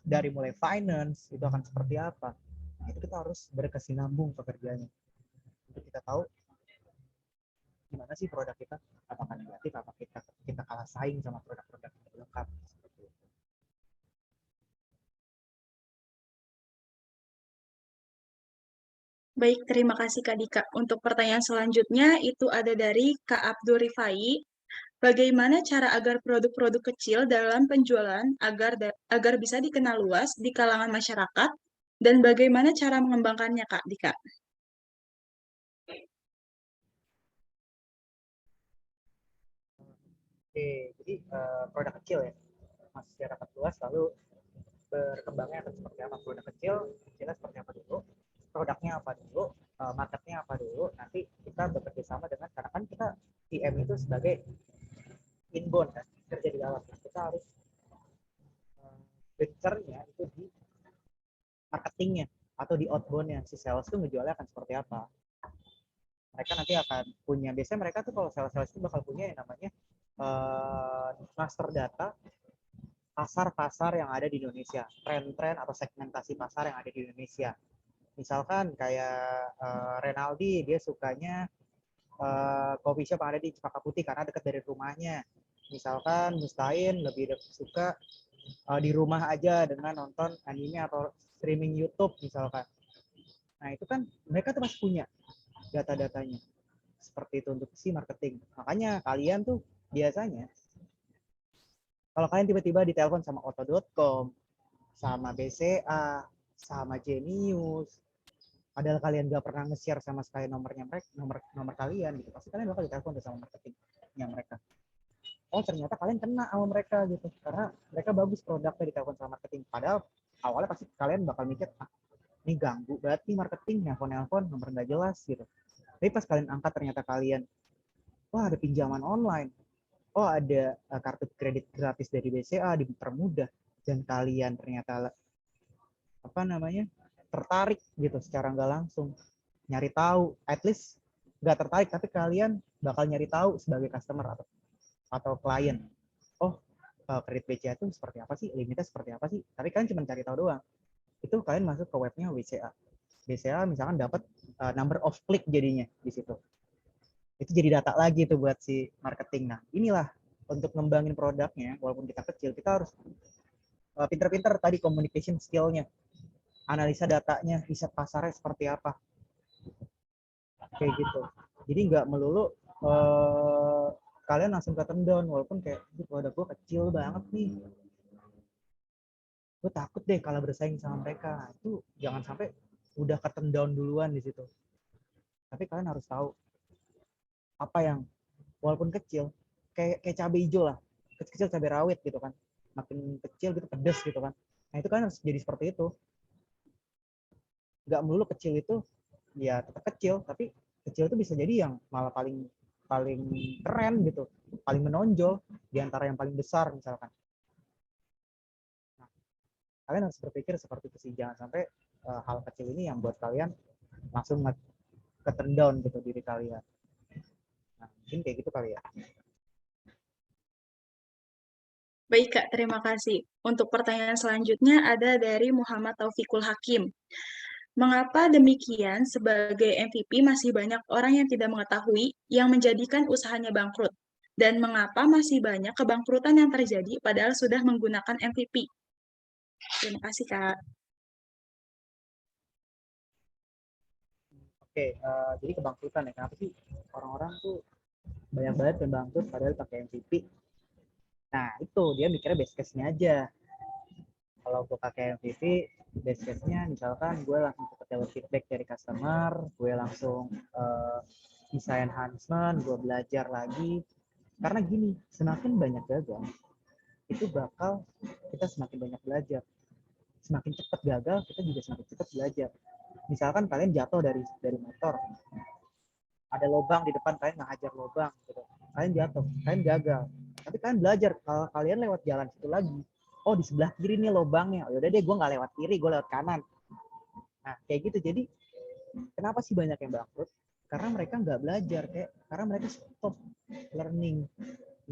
dari mulai finance, itu akan seperti apa. Nah, itu kita harus berkesinambung pekerjaannya. Untuk kita tahu gimana sih produk kita, apakah negatif, apakah kita kalah saing sama produk-produk yang lengkap. Baik, terima kasih Kak Dika. Untuk pertanyaan selanjutnya itu ada dari Kak Abdul Rifai. Bagaimana cara agar produk-produk kecil dalam penjualan agar bisa dikenal luas di kalangan masyarakat, dan bagaimana cara mengembangkannya Kak Dika? Oke, jadi produk kecil ya, masyarakat luas lalu berkembangnya akan seperti apa? Produk kecil, kecilnya seperti apa dulu? Produknya apa dulu? Marketnya apa dulu? Nanti kita bekerja sama dengan, karena kan kita PM itu sebagai inbound kan, kerja di dalam. Kita harus venture-nya itu di marketingnya atau di outbound-nya. Si sales itu ngejualnya akan seperti apa? Mereka nanti akan punya, biasanya mereka tuh kalau sales itu bakal punya yang namanya master data pasar-pasar yang ada di Indonesia, tren-tren atau segmentasi pasar yang ada di Indonesia. Misalkan kayak Renaldi, dia sukanya coffee shop yang ada di Cempaka Putih karena dekat dari rumahnya. Misalkan Mustain lebih suka di rumah aja dengan nonton anime atau streaming YouTube misalkan. Nah itu kan mereka tuh pasti punya data-datanya. Seperti itu untuk si marketing. Makanya kalian tuh biasanya kalau kalian tiba-tiba ditelepon sama Auto.com, sama BCA, sama Genius, padahal kalian gak pernah nge-share sama sekali nomornya mereka, nomor kalian gitu, pasti kalian bakal ditelepon sama marketingnya mereka. Oh ternyata kalian kena sama mereka gitu, karena mereka bagus produknya, ditelepon sama marketing. Padahal awalnya pasti kalian bakal mikir, ini ganggu banget nih marketing, nelpon nomor nggak jelas gitu. Tapi pas kalian angkat ternyata kalian, wah ada pinjaman online, oh ada kartu kredit gratis dari BCA dipermudah, dan kalian ternyata tertarik gitu secara nggak langsung, nyari tahu, at least nggak tertarik tapi kalian bakal nyari tahu sebagai customer atau klien, oh kredit BCA itu seperti apa sih, limitnya seperti apa sih, tapi kalian cuma cari tahu doang. Itu kalian masuk ke webnya BCA misalkan dapat number of click jadinya di situ. Itu jadi data lagi tuh buat si marketing. Nah, inilah untuk ngembangin produknya, walaupun kita kecil, kita harus pinter-pinter tadi communication skill-nya, analisa datanya, riset pasarnya seperti apa. Kayak gitu. Jadi nggak melulu kalian langsung ke turn down, walaupun kayak produk gue kecil banget nih. gue takut deh kalah bersaing sama mereka. Itu jangan sampai udah ke-turn down duluan di situ. Tapi kalian harus tahu apa yang walaupun kecil, kayak cabai hijau lah, kecil cabai rawit gitu kan, makin kecil gitu pedes gitu kan. Nah itu kan harus jadi seperti itu. Nggak melulu kecil itu ya tetap kecil, tapi kecil itu bisa jadi yang malah paling paling keren gitu, paling menonjol di antara yang paling besar misalkan. Nah, kalian harus berpikir seperti itu sih, jangan sampai hal kecil ini yang buat kalian langsung ke-turn down gitu diri kalian. Nah, mungkin kayak gitu kali ya. Baik, Kak, terima kasih. Untuk pertanyaan selanjutnya ada dari Muhammad Taufikul Hakim. Mengapa demikian sebagai MVP masih banyak orang yang tidak mengetahui yang menjadikan usahanya bangkrut? Dan mengapa masih banyak kebangkrutan yang terjadi padahal sudah menggunakan MVP? Terima kasih, Kak. Oke, jadi kebangkrutan ya. Kenapa sih orang-orang tuh banyak banget yang bangkrut padahal pakai MVP? Nah, itu dia mikirnya best case-nya aja. Kalau gue pakai MVP, best case-nya misalkan gue langsung dapat feedback dari customer, gue langsung bisa enhancement, gue belajar lagi. Karena gini, semakin banyak gagal, itu bakal kita semakin banyak belajar. Semakin cepat gagal, kita juga semakin cepat belajar. Misalkan kalian jatuh dari motor, ada lubang di depan, kalian ngehajar lubang gitu, kalian jatuh, kalian gagal, tapi kalian belajar. Kalau kalian lewat jalan situ lagi, oh di sebelah kiri nih lubangnya, oh yaudah deh gue nggak lewat kiri, gue lewat kanan. Nah kayak gitu. Jadi kenapa sih banyak yang bangkrut? Karena mereka nggak belajar, karena mereka stop learning.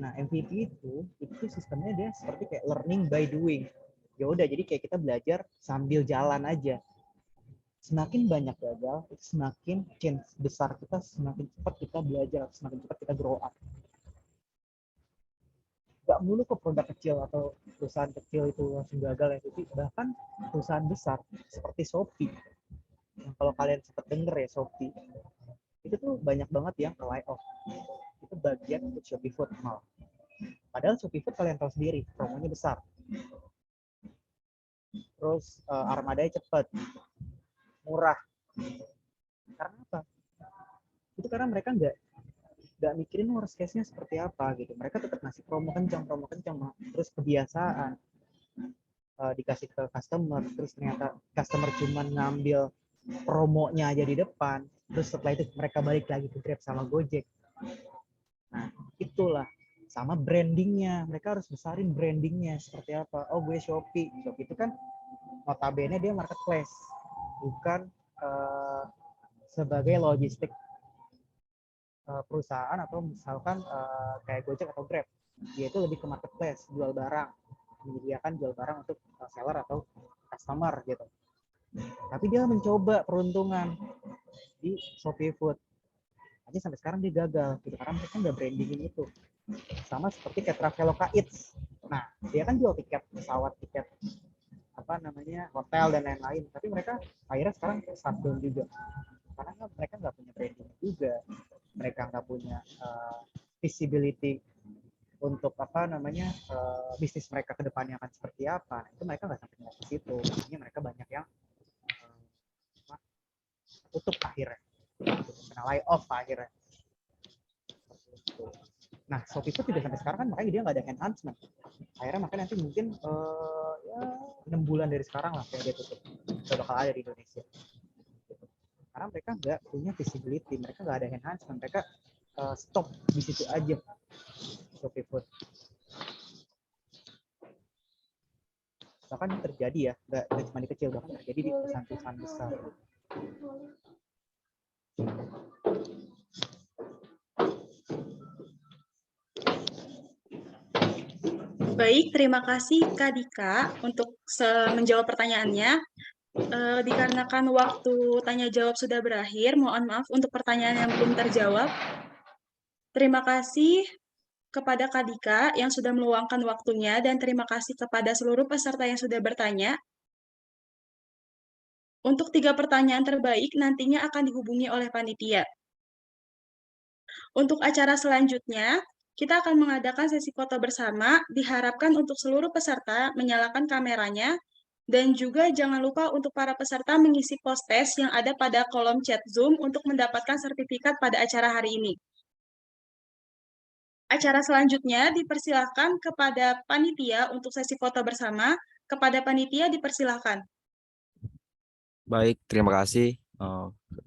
Nah MVP itu sistemnya dia seperti kayak learning by doing. Ya udah, jadi kayak kita belajar sambil jalan aja. Semakin banyak gagal, semakin chance besar kita, semakin cepat kita belajar, semakin cepat kita grow up. Gak mulu ke produk kecil atau perusahaan kecil itu langsung gagal ya, bahkan perusahaan besar seperti Shopee. Yang kalau kalian sempat denger ya, Shopee itu tuh banyak banget yang ke layoff. Itu bagian untuk Shopee Food mal. Padahal Shopee Food kalian tahu sendiri, promonya besar. Terus armadanya cepat, murah. Karena apa? Itu karena mereka nggak mikirin worst case-nya seperti apa gitu. Mereka tetap ngasih promo kencang, terus kebiasaan dikasih ke customer, terus ternyata customer cuma ngambil promonya aja di depan, terus setelah itu mereka balik lagi ke Grab sama Gojek. Nah itulah, sama brandingnya, mereka harus besarin brandingnya seperti apa. Oh gue Shopee itu kan notabene dia marketplace, bukan sebagai logistik perusahaan atau misalkan kayak Gojek atau Grab. Dia itu lebih ke marketplace, jual barang, menyediakan jual barang untuk seller atau customer gitu. Tapi dia mencoba peruntungan di Shopee Food. Aja sampai sekarang dia gagal gitu, karena mereka nggak brandingin itu. Sama seperti kayak Traveloka Eats. Nah, dia kan jual tiket pesawat, tiket hotel dan lain-lain. Tapi mereka akhirnya sekarang shutdown juga. Karena mereka nggak punya branding juga. Mereka nggak punya visibility untuk bisnis mereka ke depannya akan seperti apa. Nah, itu mereka nggak sampai ke situ. Makanya mereka banyak yang tutup akhirnya, kena layoff akhirnya. Nah Shopee itu juga sampai sekarang kan makanya dia nggak ada enhancement. Akhirnya makanya nanti mungkin 6 bulan dari sekarang lah kayak dia tutup, udah bakal ada di Indonesia. Karena mereka nggak punya visibility, mereka nggak ada enhancement, mereka stop di situ aja Shopee Food. Bahkan terjadi ya, nggak cuma di kecil, bahkan terjadi di perusahaan-perusahaan besar. Baik, terima kasih Kak Dika untuk menjawab pertanyaannya. Dikarenakan waktu tanya jawab sudah berakhir, mohon maaf untuk pertanyaan yang belum terjawab. Terima kasih kepada Kak Dika yang sudah meluangkan waktunya, dan terima kasih kepada seluruh peserta yang sudah bertanya. Untuk 3 pertanyaan terbaik nantinya akan dihubungi oleh panitia. Untuk acara selanjutnya, kita akan mengadakan sesi foto bersama. Diharapkan untuk seluruh peserta menyalakan kameranya Dan juga jangan lupa untuk para peserta mengisi post-test yang ada pada kolom chat Zoom untuk mendapatkan sertifikat pada acara hari ini. Acara selanjutnya dipersilakan kepada panitia untuk sesi foto bersama. Kepada panitia dipersilakan. Baik, terima kasih.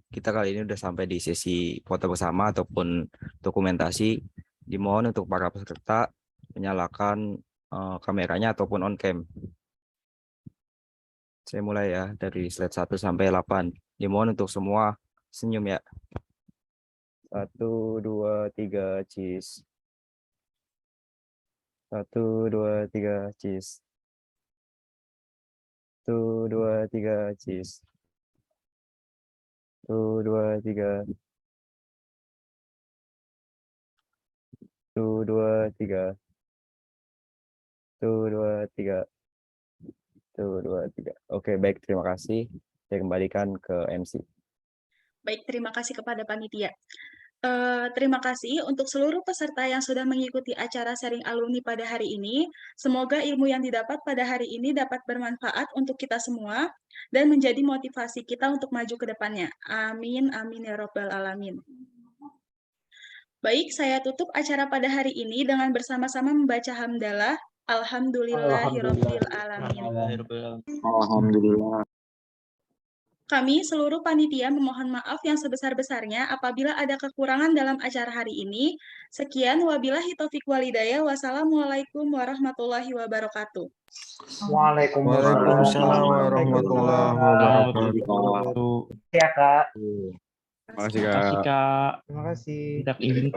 Kita kali ini sudah sampai di sesi foto bersama ataupun dokumentasi. Dimohon untuk para peserta menyalakan kameranya ataupun on cam. Saya mulai ya dari slide 1 sampai 8. Dimohon untuk semua senyum ya. 1, 2, 3, cheese. 1, 2, 3, cheese. 1, 2, 3, cheese. 1, 2, 3. 1, 2, 3. 1, 2, 3. 1, 2, 3. Oke, baik. Terima kasih. Saya kembalikan ke MC. Baik, terima kasih kepada panitia. Terima kasih untuk seluruh peserta yang sudah mengikuti acara sharing alumni pada hari ini. Semoga ilmu yang didapat pada hari ini dapat bermanfaat untuk kita semua dan menjadi motivasi kita untuk maju ke depannya. Amin, amin ya robbal alamin. Baik, saya tutup acara pada hari ini dengan bersama-sama membaca hamdalah. Alhamdulillahirabbil alamin. Alhamdulillah. Kami seluruh panitia memohon maaf yang sebesar-besarnya apabila ada kekurangan dalam acara hari ini. Sekian, wabillahi taufiq walhidayah. Wassalamualaikum warahmatullahi wabarakatuh. Waalaikumsalam warahmatullahi wabarakatuh. Ya, Kak. Terima kasih, Terima kasih, Kak. Kak. Terima kasih. Tidak izin